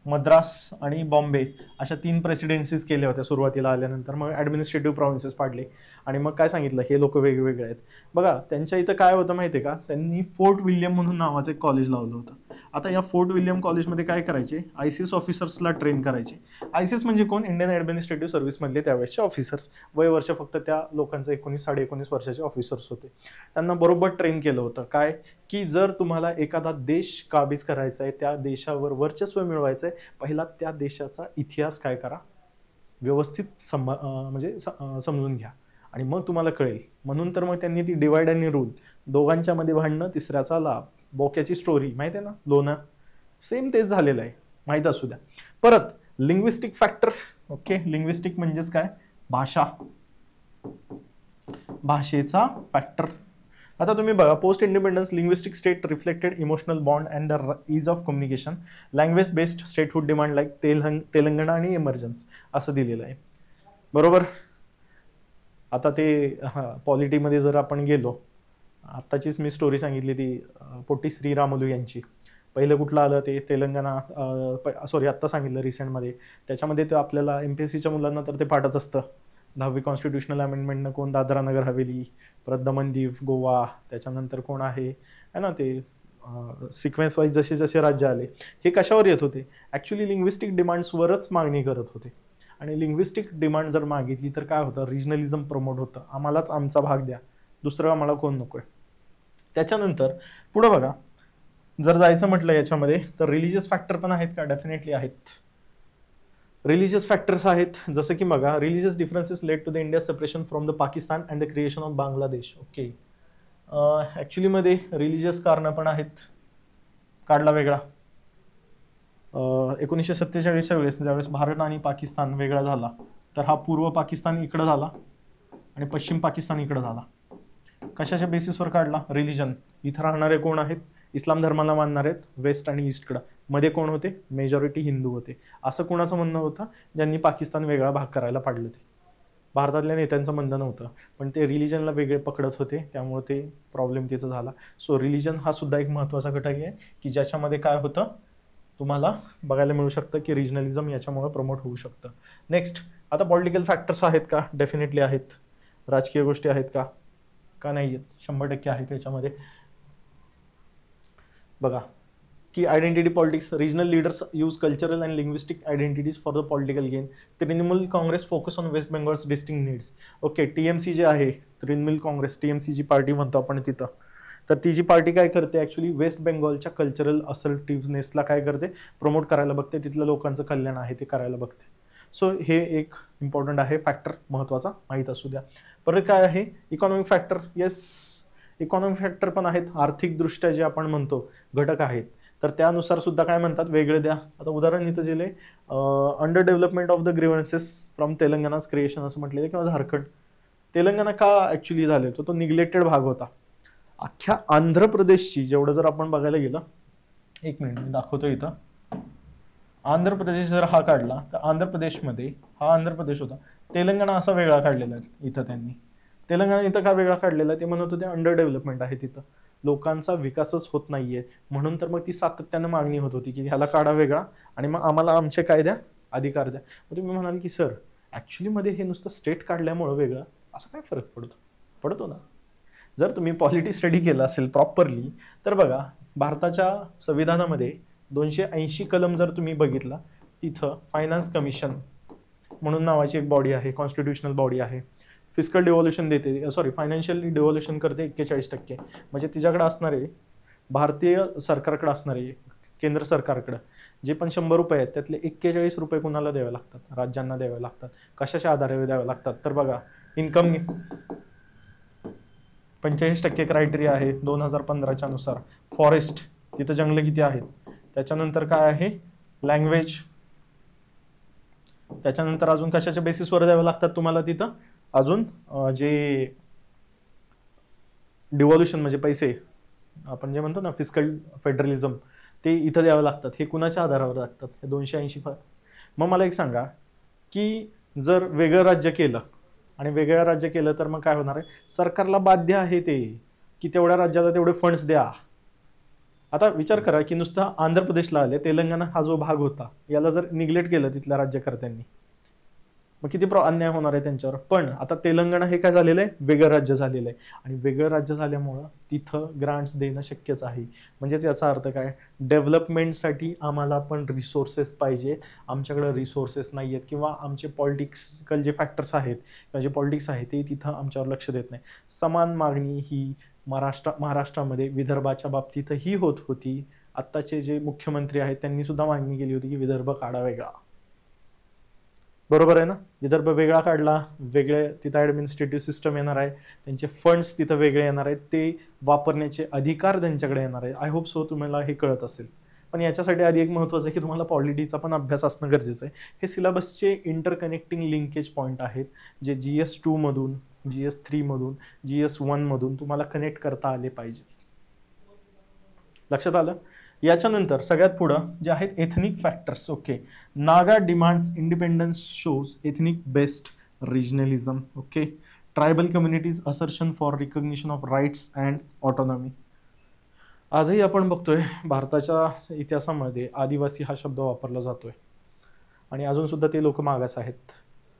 मद्रास आणि बॉम्बे अशा 3 प्रेसिडेन्सीज केल्या होत्या सुरुवातीला आल्यानंतर. मग ॲडमिनिस्ट्रेटिव्ह प्रोव्हिन्सेस पाडले आणि मग काय सांगितलं, हे लोक वेगवेगळे आहेत. बघा त्यांच्या इथं काय होतं माहिती आहे का, त्यांनी फोर्ट विल्यम म्हणून नावाचं एक कॉलेज लावलं होतं. आता या फोर्ट विल्यम कॉलेजमध्ये काय करायचे, ICS ऑफिसर्सला ट्रेन करायचे. ICS म्हणजे कोण, इंडियन ॲडमिनिस्ट्रेटिव्ह सर्व्हिसमधले त्यावेळेसचे ऑफिसर्स. वर्ष फक्त त्या लोकांचं 19 19.5 वर्षाचे ऑफिसर्स होते. त्यांना बरोबर ट्रेन केलं होतं काय, की जर तुम्हाला एखादा देश काबीज करायचा आहे, त्या देशावर वर्चस्व मिळवायचं आहे, पहिला त्या देशाचा इतिहास काय करा, व्यवस्थित म्हणजे समजून घ्या आणि मग तुम्हाला कळेल. म्हणून तर मग त्यांनी ती डिवाइड आणि रूल, दोघांच्या मध्ये भांडणं तिसऱ्याचा लाभ, बोक्याची स्टोरी माहिती आहे ना, लोना, सेम तेच झालेलं आहे, माहीत असू द्या. परत लिंग्विस्टिक फॅक्टर. ओके, लिंग्विस्टिक म्हणजेच काय, भाषा, भाषेचा फॅक्टर. आता तुम्ही बघा, post independence linguistic state reflected emotional bond and the ease of communication, language based statehood demand like Telangana आणि इमर्जन्स असं दिलेलं आहे. बरोबर. आता ते पॉलिटीमध्ये जर आपण गेलो, आत्ताचीच मी स्टोरी सांगितली ती पोटी श्रीरामुलू यांची. पहिलं कुठलं आलं ते तेलंगणा, सॉरी आत्ता सांगितलं रिसेंटमध्ये. त्याच्यामध्ये ते आपल्याला MPSCच्या मुलांना तर ते पाठच असतं. 10वी कॉन्स्टिट्युशनल अमेंडमेंटनं कोण, दादरा नगर हवेली, परत दमन दीव, गोवा, त्याच्यानंतर कोण आहे ना ते सिक्वेन्स वाईज जसे जसे राज्य आले, हे कशावर येत होते, ॲक्च्युली लिंग्विस्टिक डिमांड्सवरच मागणी करत होते. आणि लिंग्विस्टिक डिमांड जर मागितली तर काय होतं, रिजनलिझम प्रमोट होतं, आम्हालाच आमचा भाग द्या, दुसरं आम्हाला कोण नको आहे. त्याच्यानंतर पुढं बघा, जर जायचं म्हटलं याच्यामध्ये तर रिलिजियस फॅक्टर पण आहेत का, डेफिनेटली आहेत. रिलिजियस फॅक्टर्स आहेत, जसं की बघा, religious differences led to the India separation from the Pakistan and the creation of Bangladesh. Okay, ॲक्च्युलीमध्ये रिलिजियस कारणं पण आहेत. काढला वेगळा 1947च्या वेळेस ज्यावेळेस भारत आणि पाकिस्तान वेगळा झाला, तर हा पूर्व पाकिस्तान इकडं झाला आणि पश्चिम पाकिस्तान इकडं झाला. कशाच्या बेसिसवर काढला, रिलिजन. इथं राहणारे कोण आहेत, इस्लाम धर्माला मानणारे आहेत, वेस्ट आणि ईस्टकडं. मध्ये कोण होते, मेजॉरिटी हिंदू होते. असं कोणाचं म्हणणं होतं, ज्यांनी पाकिस्तान वेगळा भाग करायला पाडलं ते भारतातल्या नेत्यांचं म्हणणं नव्हतं, पण ते रिलिजनला वेगळे पकडत होते, त्यामुळे ते प्रॉब्लेम तिथं झाला. सो रिलिजन हा सुद्धा एक महत्त्वाचा घटक आहे, की ज्याच्यामध्ये काय होतं तुम्हाला बघायला मिळू शकतं की रिजनलिझम याच्यामुळे प्रमोट होऊ शकतं. नेक्स्ट, आता पॉलिटिकल फॅक्टर्स आहेत का, डेफिनेटली आहेत. राजकीय गोष्टी आहेत का नाही आहेत, 100% आहेत याच्यामध्ये. बघा की identity politics, regional leaders use cultural and linguistic identities for the political gain. Trinamool Congress focus on West Bengal's distinct needs. Okay, TMC जे आहे, तृणमूल काँग्रेस, TMC जी पार्टी म्हणतो आपण तिथं, तर ती जी पार्टी काय करते, ॲक्च्युली वेस्ट बेंगॉलच्या कल्चरल असर्टिव्हनेसला काय करते, प्रमोट करायला बघते, तिथलं लोकांचं कल्याण आहे ते करायला बघते. सो हे एक इम्पॉर्टंट आहे फॅक्टर, महत्त्वाचा, माहीत असू द्या. परत काय आहे, economic factor. Yes, economic factor पण आहेत. आर्थिकदृष्ट्या जे आपण म्हणतो घटक आहेत, तर त्यानुसार सुद्धा काय म्हणतात, वेगळे द्या. आता उदाहरण इथं दिले, under development of the grievances from Telangana's creation असं म्हटलेलं, किंवा झारखंड. तेलंगणा का ॲक्च्युली झाले, तो निग्लेक्टेड भाग होता. अख्ख्या आंध्र प्रदेशची जेवढं जर आपण बघायला गेलं, एक मिनिट मी दाखवतो इथं. आंध्र प्रदेश जर हा काढला तर आंध्र प्रदेशमध्ये हा आंध्र प्रदेश होता, तेलंगणा असा वेगळा काढलेला आहे इथं त्यांनी. तेलंगणा इथं का वेगळा काढलेला, ते म्हणत होते अंडर डेव्हलपमेंट आहे तिथं, लोकांचा विकासच होत नाहीये. म्हणून तर मग ती सातत्यानं मागणी होत होती की ह्याला काढा वेगळा आणि मग आम्हाला आमचे काय द्या, अधिकार द्या. मग तुम्ही म्हणाल की सर ॲक्च्युलीमध्ये हे नुसतं स्टेट काढल्यामुळं वेगळं असा काय फरक पडतो ना. जर तुम्ही पॉलिटी स्टडी केला असेल प्रॉपरली तर बघा, भारताच्या संविधानामध्ये 280 कलम जर तुम्ही बघितला, तिथं फायनान्स कमिशन म्हणून नावाची एक बॉडी आहे, कॉन्स्टिट्युशनल बॉडी आहे. फिस्कल डिव्हॉल्युशन देते, सॉरी फायनान्शियल डिव्हॉल्युशन करते 41%. म्हणजे तिच्याकडे असणारे, भारतीय सरकारकडे असणारे, केंद्र सरकारकडं जे पण 100 रुपये आहेत त्यातले 41 रुपये कुणाला द्यावे लागतात, राज्यांना द्यावे लागतात. कशाच्या आधारे द्यावे लागतात, तर बघा इन्कम 45% क्रायटेरिया आहे 2015च्या नुसार. फॉरेस्ट, तिथं जंगलं किती आहेत. त्याच्यानंतर काय आहे, लँग्वेज. त्याच्यानंतर अजून कशाच्या बेसिसवर द्यावे लागतात तुम्हाला तिथं, अजून जे डिव्हॉल्युशन म्हणजे पैसे आपण जे म्हणतो ना, फिस्कल फेडरलिझम, ते इथं द्यावे लागतात. हे कुणाच्या आधारावर लागतात, हे 280. मग मला एक सांगा की जर वेगळं राज्य केलं आणि वेगळं राज्य केलं तर मग काय होणार आहे, सरकारला बाध्य आहे ते की तेवढ्या राज्याला तेवढे फंड्स द्या. आता विचार करा की नुसतं आंध्र प्रदेशला आले, तेलंगणा हा जो भाग होता याला जर निग्लेक्ट केलं तिथल्या राज्यकर्त्यांनी, मग किती अन्याय होणार आहे त्यांच्यावर. पण आता तेलंगणा हे काय झालेलं आहे, वेगळं राज्य झालेलं आहे आणि वेगळं राज्य झाल्यामुळं तिथं ग्रांट्स देणं शक्यच आहे. म्हणजेच याचा अर्थ काय, डेव्हलपमेंटसाठी आम्हाला पण रिसोर्सेस पाहिजे, आमच्याकडे रिसोर्सेस नाही आहेत किंवा आमचे पॉलिटिक्सकल जे फॅक्टर्स आहेत किंवा जे पॉलिटिक्स आहे ते तिथं आमच्यावर लक्ष देत नाही. समान मागणी ही महाराष्ट्रामध्ये विदर्भाच्या बाबतीतही होत होती. आत्ताचे जे मुख्यमंत्री आहेत त्यांनी सुद्धा मागणी केली होती की विदर्भ काढा वेगळा. बरोबर आहे ना, विदर्भ वेगळा काढला, वेगळे तिथं ॲडमिनिस्ट्रेटिव्ह सिस्टम येणार आहे, त्यांचे फंड्स तिथं वेगळे येणार आहेत, ते वापरण्याचे अधिकार त्यांच्याकडे येणार आहे. आय होप सो तुम्हाला हे कळत असेल. पण याच्यासाठी आधी एक महत्त्वाचं आहे की तुम्हाला पॉलिटीचा पण अभ्यास असणं गरजेचं आहे. हे सिलेबसचे इंटरकनेक्टिंग लिंकेज पॉईंट आहेत जे GS2 मधून, GS3 मधून, GS1 मधून तुम्हाला कनेक्ट करता आले पाहिजे. लक्षात आलं. याच्यानंतर सगळ्यात पुढं जे आहेत ethnic factors. Okay, Naga demands independence shows ethnic based regionalism. Okay, tribal communities assertion for recognition of rights and autonomy. आजही आपण बघतोय भारताच्या इतिहासामध्ये आदिवासी हा शब्द वापरला जातोय आणि अजून सुद्धा ते लोक मागास आहेत.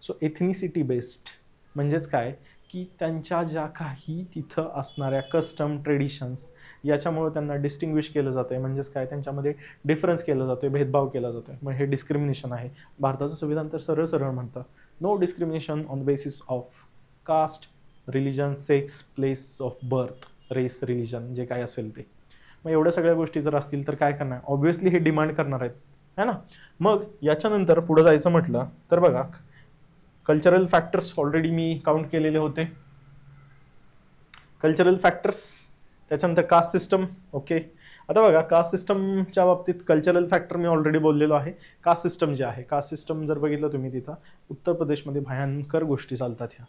सो एथनिसिटी बेस्ड म्हणजेच काय की त्यांच्या ज्या काही तिथं असणाऱ्या कस्टम ट्रेडिशन्स याच्यामुळे त्यांना डिस्टिंग्विश केलं जातं आहे. म्हणजेच काय, त्यांच्यामध्ये डिफरन्स केला जातो आहे, भेदभाव केला जातो आहे. मग हे डिस्क्रिमिनेशन आहे. भारताचं संविधान तर सरळ सरळ म्हणतं no discrimination on the basis of caste, religion, sex, place of birth, race, religion, जे काय असेल ते. मग एवढ्या सगळ्या गोष्टी जर असतील तर काय करणार, ऑब्व्हियसली हे डिमांड करणार आहेत, है ना. मग याच्यानंतर पुढं जायचं म्हटलं तर बघा, कल्चरल फॅक्टर्स ऑलरेडी मी काउंट केलेले होते. कल्चरल फॅक्टर्स, त्याच्यानंतर कास्ट सिस्टम. ओके, आता बघा कास्ट सिस्टमच्या बाबतीत कल्चरल फॅक्टर मी ऑलरेडी बोललेलो आहे. कास्ट सिस्टम जे आहे, कास्ट सिस्टम जर बघितलं तुम्ही तिथं उत्तर प्रदेशमध्ये भयंकर गोष्टी चालतात ह्या.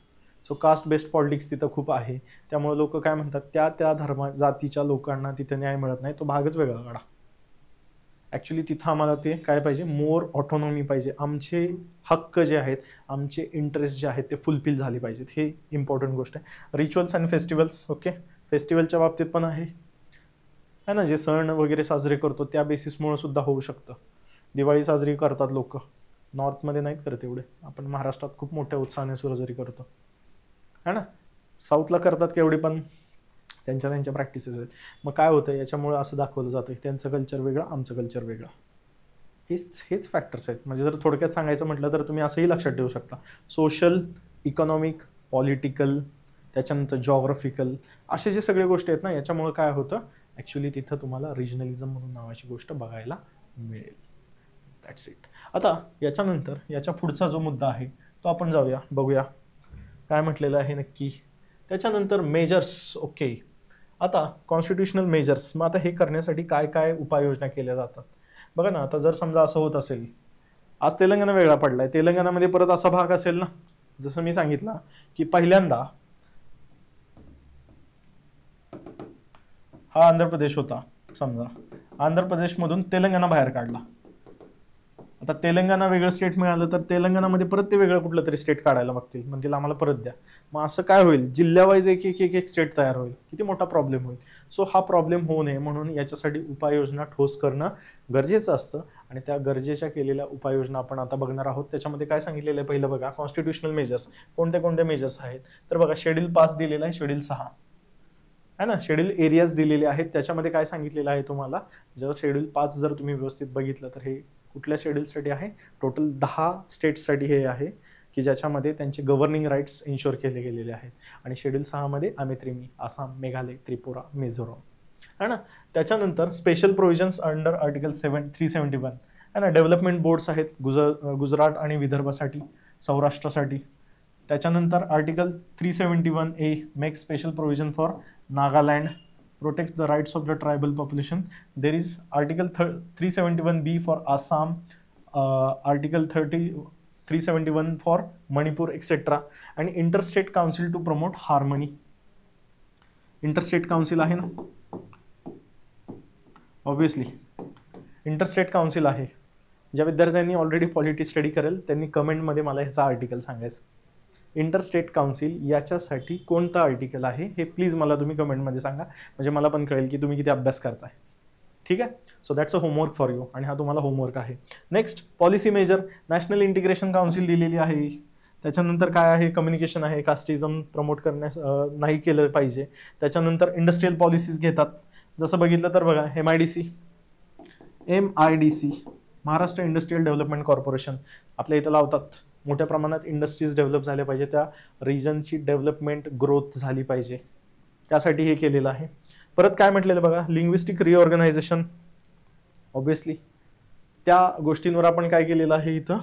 सो कास्ट बेस्ड पॉलिटिक्स तिथं खूप आहे. त्यामुळे लोक काय म्हणतात, त्या जातीच्या लोकांना तिथे न्याय मिळत नाही, तो भागच वेगळा काढा. ॲक्च्युली तिथं आम्हाला ते काय पाहिजे, मोर ऑटोनॉमी पाहिजे. आमचे हक्क जे आहेत, आमचे इंटरेस्ट जे आहेत ते फुलफिल झाले पाहिजेत. हे इम्पॉर्टंट गोष्ट आहे. Rituals and festivals. ओके, फेस्टिवलच्या बाबतीत पण आहे ना, जे सण वगैरे साजरे करतो त्या बेसिसमुळे सुद्धा होऊ शकतं. दिवाळी साजरी करतात लोक, नॉर्थमध्ये नाहीत करत एवढे, आपण महाराष्ट्रात खूप मोठ्या उत्साहाने साजरी करतो, है ना. साऊथला करतात केवढी, पण त्यांच्या प्रॅक्टिसेस आहेत. मग काय होतं, याच्यामुळे असं दाखवलं जातं की त्यांचं कल्चर वेगळं, आमचं कल्चर वेगळं. हेच फॅक्टर्स आहेत. म्हणजे जर थोडक्यात सांगायचं म्हटलं तर तुम्ही असंही लक्षात ठेवू शकता, सोशल, इकॉनॉमिक, पॉलिटिकल, त्याच्यानंतर जॉग्राफिकल, असे जे सगळे गोष्टी आहेत ना, याच्यामुळे काय होतं, ॲक्च्युली तिथं तुम्हाला रिजनलिझम म्हणून नावाची गोष्ट बघायला मिळेल. That's it. आता याच्यानंतर याच्या पुढचा जो मुद्दा आहे तो आपण जाऊया, बघूया काय म्हटलेलं आहे नक्की. त्याच्यानंतर मेजर्स. ओके, आता कॉन्स्टिट्युशनल मेजर्स. मग आता हे करण्यासाठी काय काय उपाययोजना केल्या जातात बघा ना. आता जर समजा असं होत असेल, आज तेलंगणा वेगळा पडलाय, तेलंगणामध्ये परत असा भाग असेल ना, जसं मी सांगितलं की पहिल्यांदा हा आंध्र प्रदेश होता, समजा आंध्र प्रदेशमधून तेलंगणा बाहेर काढला. आता तेलंगणा वेगळं स्टेट मिळालं तर तेलंगणामध्ये परत ते वेगळं कुठलं तरी स्टेट काढायला बघतील, म्हणतील आम्हाला परत द्या. मग असं काय होईल, जिल्ह्यावाईज एक स्टेट तयार होईल. किती मोठा प्रॉब्लेम होईल. सो हा प्रॉब्लेम होऊ नये म्हणून याच्यासाठी उपाययोजना ठोस करणं गरजेचं असतं आणि त्या गरजेच्या केलेल्या उपाययोजना आपण आता बघणार आहोत. त्याच्यामध्ये काय सांगितलेलं आहे पहिलं बघा, कॉन्स्टिट्युशनल मेजर्स. कोणते मेजर्स आहेत तर बघा, शेड्यूल 5 दिलेला आहे, शेड्यूल 6 है ना, शेड्यूल एरियाज दिलेले आहेत. त्याच्यामध्ये काय सांगितलेलं आहे तुम्हाला, जर शेड्यूल 5 जर तुम्ही व्यवस्थित बघितलं तर हे कुठल्या शेड्यूलसाठी आहे, टोटल 10 स्टेट्ससाठी हे आहे की ज्याच्यामध्ये त्यांचे गव्हर्निंग राईट्स इन्शोर केले गेलेले आहेत. आणि शेड्यूल 6 मध्ये आमेत्रिमी, आसाम, मेघालय, त्रिपुरा, मिझोरम, है ना. त्याच्यानंतर स्पेशल प्रोव्हिजन्स अंडर आर्टिकल 371 है ना. डेव्हलपमेंट बोर्ड्स आहेत गुजरात आणि विदर्भासाठी, सौराष्ट्रासाठी. त्याच्यानंतर article 371A make special provision for Nagaland, protects the rights of the tribal population. There is article 371B for Assam, article 371 for Manipur, etc. and interstate council to promote harmony. Interstate council आहे ना, obviously interstate council आहे. ज्या विद्यार्थ्यांनी already polity study करेल त्यांनी कमेंटमध्ये मला ह्याचा आर्टिकल सांगायचं. इंटरस्टेट काउन्सिल याच्यासाठी कोणतं आर्टिकल आहे हे प्लीज मला तुम्ही कमेंटमध्ये सांगा, म्हणजे मला पण कळेल की तुम्ही किती अभ्यास करताय. ठीक आहे. So that's a homework for you, आणि हा तुम्हाला होमवर्क आहे. Next policy major, national integration council दिलेली आहे. त्याच्यानंतर काय आहे, कम्युनिकेशन आहे, कास्टिझम प्रमोट करण्यास नाही केलं पाहिजे. त्याच्यानंतर इंडस्ट्रियल पॉलिसीज घेतात. जसं बघितलं तर बघा MIDC Maharashtra industrial development corporation आपल्या इथं लावतात. मोठ्या प्रमाणात इंडस्ट्रीज डेव्हलप झाल्या पाहिजे, त्या रिजनची डेव्हलपमेंट ग्रोथ झाली पाहिजे, त्यासाठी हे केलेलं आहे. परत काय म्हटलेलं बघा, लिंग्विस्टिक रिऑर्गनायझेशन, ऑब्विसली त्या गोष्टींवर आपण काय केलेलं आहे, इथं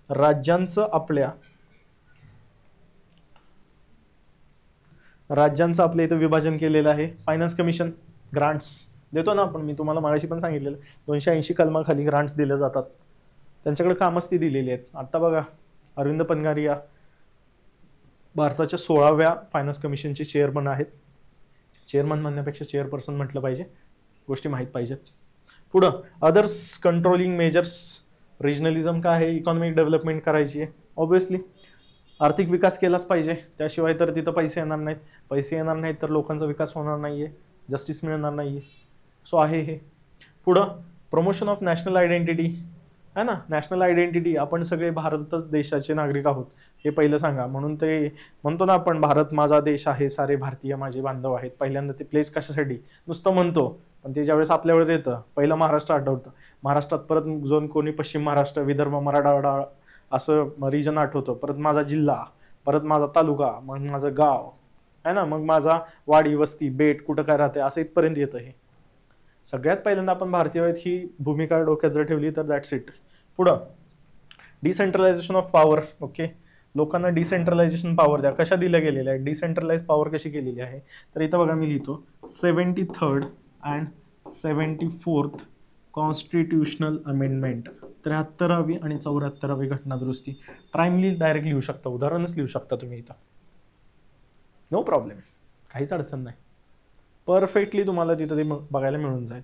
राज्यांचं आपल्या इथं विभाजन केलेलं आहे. फायनान्स कमिशन, ग्रांट्स देतो ना आपण, मी तुम्हाला मागाशी पण सांगितलेलं 280 कलमाखाली ग्रांट्स दिले जातात, त्यांच्याकडे कामच ती दिलेली आहेत. आता बघा अरविंद पनगारिया भारताच्या 16व्या फायनान्स कमिशनचे चेअरमन आहेत. चेअरमन म्हणण्यापेक्षा चेअरपर्सन म्हटलं पाहिजे, गोष्टी माहीत पाहिजेत. पुढं अदर्स कंट्रोलिंग मेजर्स, रिजनलिझम काय आहे, इकॉनॉमिक डेव्हलपमेंट करायची आहे. ऑब्विसली आर्थिक विकास केलाच पाहिजे, त्याशिवाय तर तिथं पैसे येणार नाहीत. पैसे येणार नाहीत तर लोकांचा विकास होणार नाही आहे, जस्टिस मिळणार नाही आहे. सो आहे हे. पुढं प्रमोशन ऑफ नॅशनल आयडेंटिटी आहे ना, नॅशनल आयडेंटिटी, आपण सगळे भारतच देशाचे नागरिक आहोत हे पहिलं सांगा. म्हणून ते म्हणतो ना आपण, भारत माझा देश आहे, सारे भारतीय माझे बांधव आहेत. पहिल्यांदा ते प्लेस कशासाठी नुसतं म्हणतो, पण ते ज्यावेळेस आपल्यावर येतं पहिलं महाराष्ट्र आठवतं. महाराष्ट्रात परत जो कोणी पश्चिम महाराष्ट्र, विदर्भ, मराठवाडा असं रिजन आठवतं. परत माझा जिल्हा, परत माझा तालुका, मग माझं गाव आहे ना, मग माझा वाडी वस्ती बेट कुठं काय राहते, असं इथपर्यंत येतं. हे सगळ्यात पहिल्यांदा आपण भारतीय आहेत ही भूमिका डोक्यात जर ठेवली तर दॅट्स इट. पुढं डिसेंट्रलायझेशन ऑफ पॉवर. ओके, लोकांना डिसेंट्रलायझेशन पॉवर द्या. कशा दिल्या गेलेल्या आहे, डिसेंट्रलाइज पॉवर कशी केलेली आहे, तर इथं बघा मी लिहितो 73rd and 74th constitutional amendment, 73वी आणि 74वी घटनादुरुस्ती. प्राईमली डायरेक्ट लिहू शकता, उदाहरणच लिहू शकता तुम्ही इथं, नो प्रॉब्लेम, काहीच अडचण नाही. परफेक्टली तुम्हाला तिथं ते बघायला मिळून जाईल.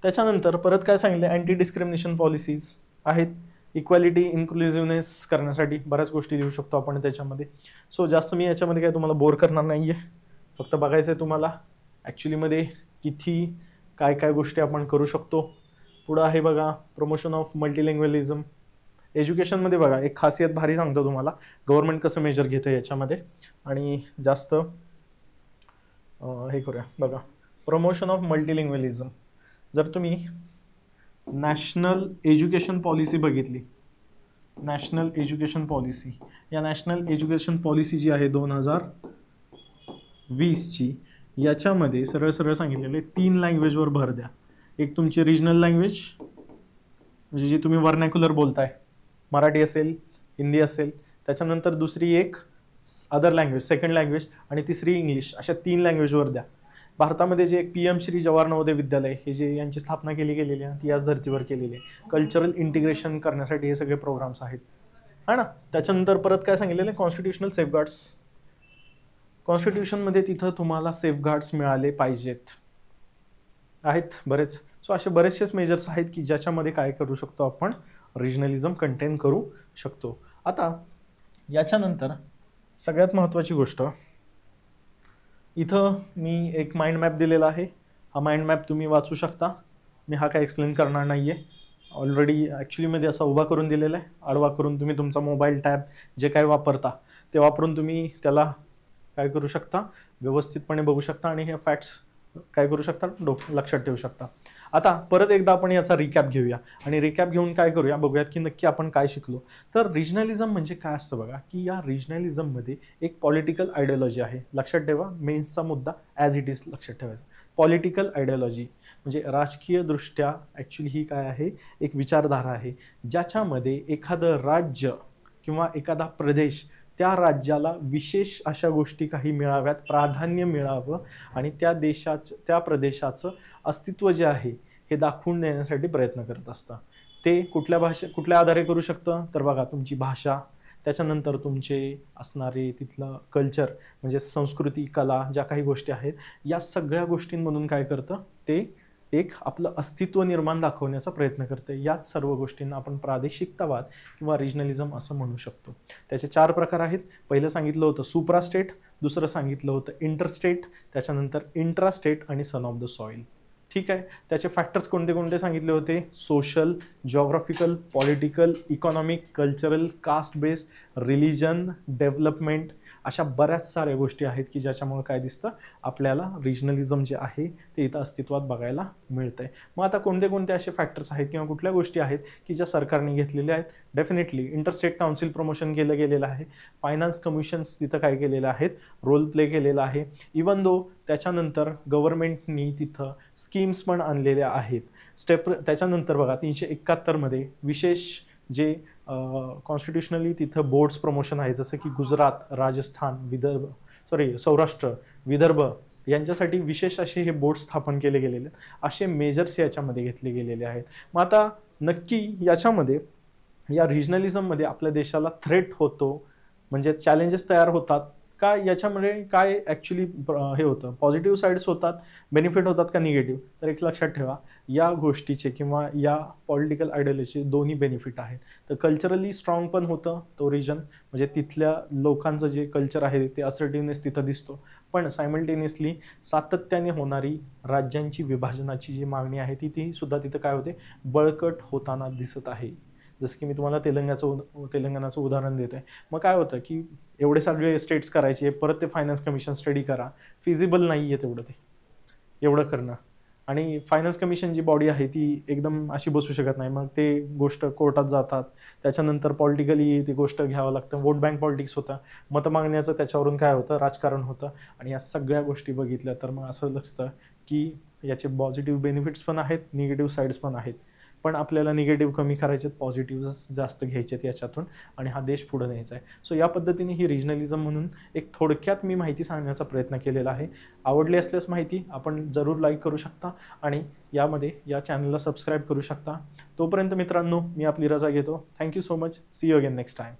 त्याच्यानंतर परत काय सांगितलं, अँटी डिस्क्रिमिनेशन पॉलिसीज आहेत. इक्वॅलिटी इन्क्लुझिव्हनेस करण्यासाठी बऱ्याच गोष्टी लिहू शकतो आपण त्याच्यामध्ये. सो जास्त मी याच्यामध्ये काय तुम्हाला बोर करणार नाही आहे, फक्त बघायचं आहे तुम्हाला ॲक्च्युलीमध्ये किती काय काय गोष्टी आपण करू शकतो. पुढं आहे बघा प्रमोशन ऑफ मल्टीलँग्वेलिझम. एज्युकेशनमध्ये बघा एक खासियत भारी सांगतो तुम्हाला, गव्हर्नमेंट कसं मेजर घेतं याच्यामध्ये, आणि जास्त हे करूया बघा. प्रमोशन ऑफ मल्टीलँग्वेलिझम, जर तुम्ही नॅशनल एज्युकेशन पॉलिसी बघितली, नॅशनल एज्युकेशन पॉलिसी, या नॅशनल एज्युकेशन पॉलिसी जी आहे 2020ची, याच्यामध्ये सरळ सरळ सांगितलेले 3 लँग्वेजवर भर द्या. एक तुमची रिजनल लँग्वेज, म्हणजे जी तुम्ही वर्नॅक्युलर बोलताय, मराठी असेल, हिंदी असेल. त्याच्यानंतर दुसरी एक अदर लँग्वेज, सेकंड लँग्वेज, आणि तिसरी इंग्लिश. अशा 3 लँग्वेजवर द्या. भारतामध्ये जे PM श्री जवाहर नवोदय विद्यालय हे जे यांची स्थापना केली गेलेली आहे ती याच धर्तीवर केलेली आहे. कल्चरल इंटिग्रेशन करण्यासाठी हे सगळे प्रोग्राम्स आहेत, है ना. त्याच्यानंतर परत काय सांगितलेलं आहे, कॉन्स्टिट्युशनल सेफगार्ड्स. कॉन्स्टिट्यूशनमध्ये तिथं तुम्हाला सेफगार्ड्स मिळाले पाहिजेत, आहेत बरेच. सो असे बरेचसेच मेजर्स आहेत की ज्याच्यामध्ये काय करू शकतो आपण, रिजनलिझम कंटेन करू शकतो. आता याच्यानंतर सगळ्यात महत्त्वाची गोष्ट, इथं मी एक माइंड मॅप दिलेला आहे. हा माइंड मॅप तुम्ही वाचू शकता, मी हा काय एक्सप्लेन करणार नाही आहे. ऑलरेडी ॲक्च्युलीमध्ये असा उभा करून दिलेला आहे, आडवा करून तुम्ही तुमचा मोबाईल टॅब जे काय वापरता ते वापरून तुम्ही त्याला काय करू शकता, व्यवस्थितपणे बघू शकता, आणि हे फॅक्ट्स काय करू शकता, लक्षात ठेवू शकता. आता परत एकदा आपण याचा रिकॅप घेऊया, आणि रिकॅप घेऊन काय करूया बघूयात की नक्की आपण काय शिकलो. तर रिजनलिझम म्हणजे काय असतं बघा, की या रिजनलिझममध्ये एक पॉलिटिकल आयडियोलॉजी आहे. लक्षात ठेवा, मेन्सचा मुद्दा ॲज इट इज लक्षात ठेवायचा. पॉलिटिकल आयडियोलॉजी म्हणजे राजकीयदृष्ट्या ॲक्च्युली ही काय आहे, एक विचारधारा आहे ज्याच्यामध्ये एखादं राज्य किंवा एखादा प्रदेश, त्या राज्याला विशेष अशा गोष्टी काही मिळाव्यात, प्राधान्य मिळावं, आणि त्या त्या प्रदेशाचं अस्तित्व जे आहे हे दाखवून देण्यासाठी प्रयत्न करत असतं. ते कुठल्या आधारे करू शकतं, तर बघा तुमची भाषा, त्याच्यानंतर तुमचे असणारे तिथलं कल्चर म्हणजे संस्कृती, कला, ज्या काही गोष्टी आहेत, या सगळ्या गोष्टींमधून काय करतं, ते एक आपलं अस्तित्व निर्माण दाखवण्याचा प्रयत्न करते. याच सर्व गोष्टींना आपण प्रादेशिकतावाद किंवा रिजनलिझम असं म्हणू शकतो. त्याचे 4 प्रकार आहेत. पहिलं सांगितलं होतं सुप्रास्टेट, दुसरं सांगितलं होतं इंटरस्टेट, त्याच्यानंतर इंट्रास्टेट आणि सन ऑफ द सॉईल. ठीक आहे. त्याचे फॅक्टर्स कोणते कोणते सांगितले होते? Social, geographical, political, economic, cultural, caste based, religion, development, अशा बऱ्याच साऱ्या गोष्टी आहेत की ज्याच्यामुळे काय दिसतं आपल्याला रिजनलिझम जे आहे ते इथं अस्तित्वात बघायला मिळतंय. मग आता कोणते कोणते असे फॅक्टर्स आहेत किंवा कुठल्या गोष्टी आहेत की ज्या सरकारने घेतलेल्या आहेत? डेफिनेटली इंटरस्टेट काउन्सिल प्रमोशन केलं गेलेलं आहे. फायनान्स कमिशन्स तिथं काय केलेलं आहेत? रोल प्ले केलेला आहे. इवन दो त्याच्यानंतर गव्हर्नमेंटनी तिथं स्कीम्स पण आणलेल्या आहेत. त्याच्यानंतर बघा 371 मध्ये विशेष जे कॉन्स्टिट्युशनली तिथं बोर्ड्स प्रमोशन आहे, जसं की गुजरात, राजस्थान, सौराष्ट्र, विदर्भ यांच्यासाठी विशेष असे हे बोर्ड स्थापन केले गेलेले आहेत. असे मेजर्स याच्यामध्ये घेतले गेलेले आहेत. मग आता नक्की याच्यामध्ये या रिजनलिझममध्ये आपल्या देशाला थ्रेट होतो म्हणजे चॅलेंजेस तयार होतात का? याच्यामध्ये काय ॲक्च्युली हे होतं, पॉझिटिव्ह साईड्स होतात, बेनिफिट होतात का निगेटिव्ह? तर एक लक्षात ठेवा, या गोष्टीचे किंवा या पॉलिटिकल आयडियोलॉजीचे दोन्ही बेनिफिट आहेत. तर कल्चरली स्ट्रॉंग पण होतं तो रिजन, म्हणजे तिथल्या लोकांचं जे कल्चर आहे ते असर्टिव्हनेस तिथं दिसतो. पण सायमल्टेनियसली सातत्याने होणारी राज्यांची विभाजनाची जी मागणी आहे ती सुद्धा तिथं काय होते? बळकट होताना दिसत आहे. जसं की मी तुम्हाला तेलंगणाचं उदाहरण देतो आहे. मग काय होतं की एवढे सगळे स्टेट्स करायचे, परत ते फायनान्स कमिशन स्टडी करा, फिजिबल नाही आहे तेवढं एवढं करणं. आणि फायनान्स कमिशन जी बॉडी आहे ती एकदम अशी बसू शकत नाही. मग ते गोष्ट कोर्टात जातात, त्याच्यानंतर पॉलिटिकली ती गोष्ट घ्यावं लागतं. वोट बँक पॉलिटिक्स होतं, मतं मागण्याचं त्याच्यावरून काय होतं? राजकारण होतं. आणि या सगळ्या गोष्टी बघितल्या तर मग असं लागतं की याचे पॉझिटिव्ह बेनिफिट्स पण आहेत, निगेटिव्ह साईड्स पण आहेत. पण आपल्याला निगेटिव्ह कमी करायचे, पॉझिटिव्ह जास्त घ्यायचे याच्यातून आणि हा देश पुढे न्यायचा आहे. सो या पद्धतीने ही रिजनलिझम म्हणून एक थोडक्यात मी माहिती सांगण्याचा प्रयत्न केलेला आहे. आवडली असल्यास माहिती आपण जरूर लाईक करू शकता आणि यामध्ये या चॅनलला सबस्क्राईब करू शकता. तोपर्यंत मित्रांनो मी आपली रजा घेतो. Thank you so much. See you again next time.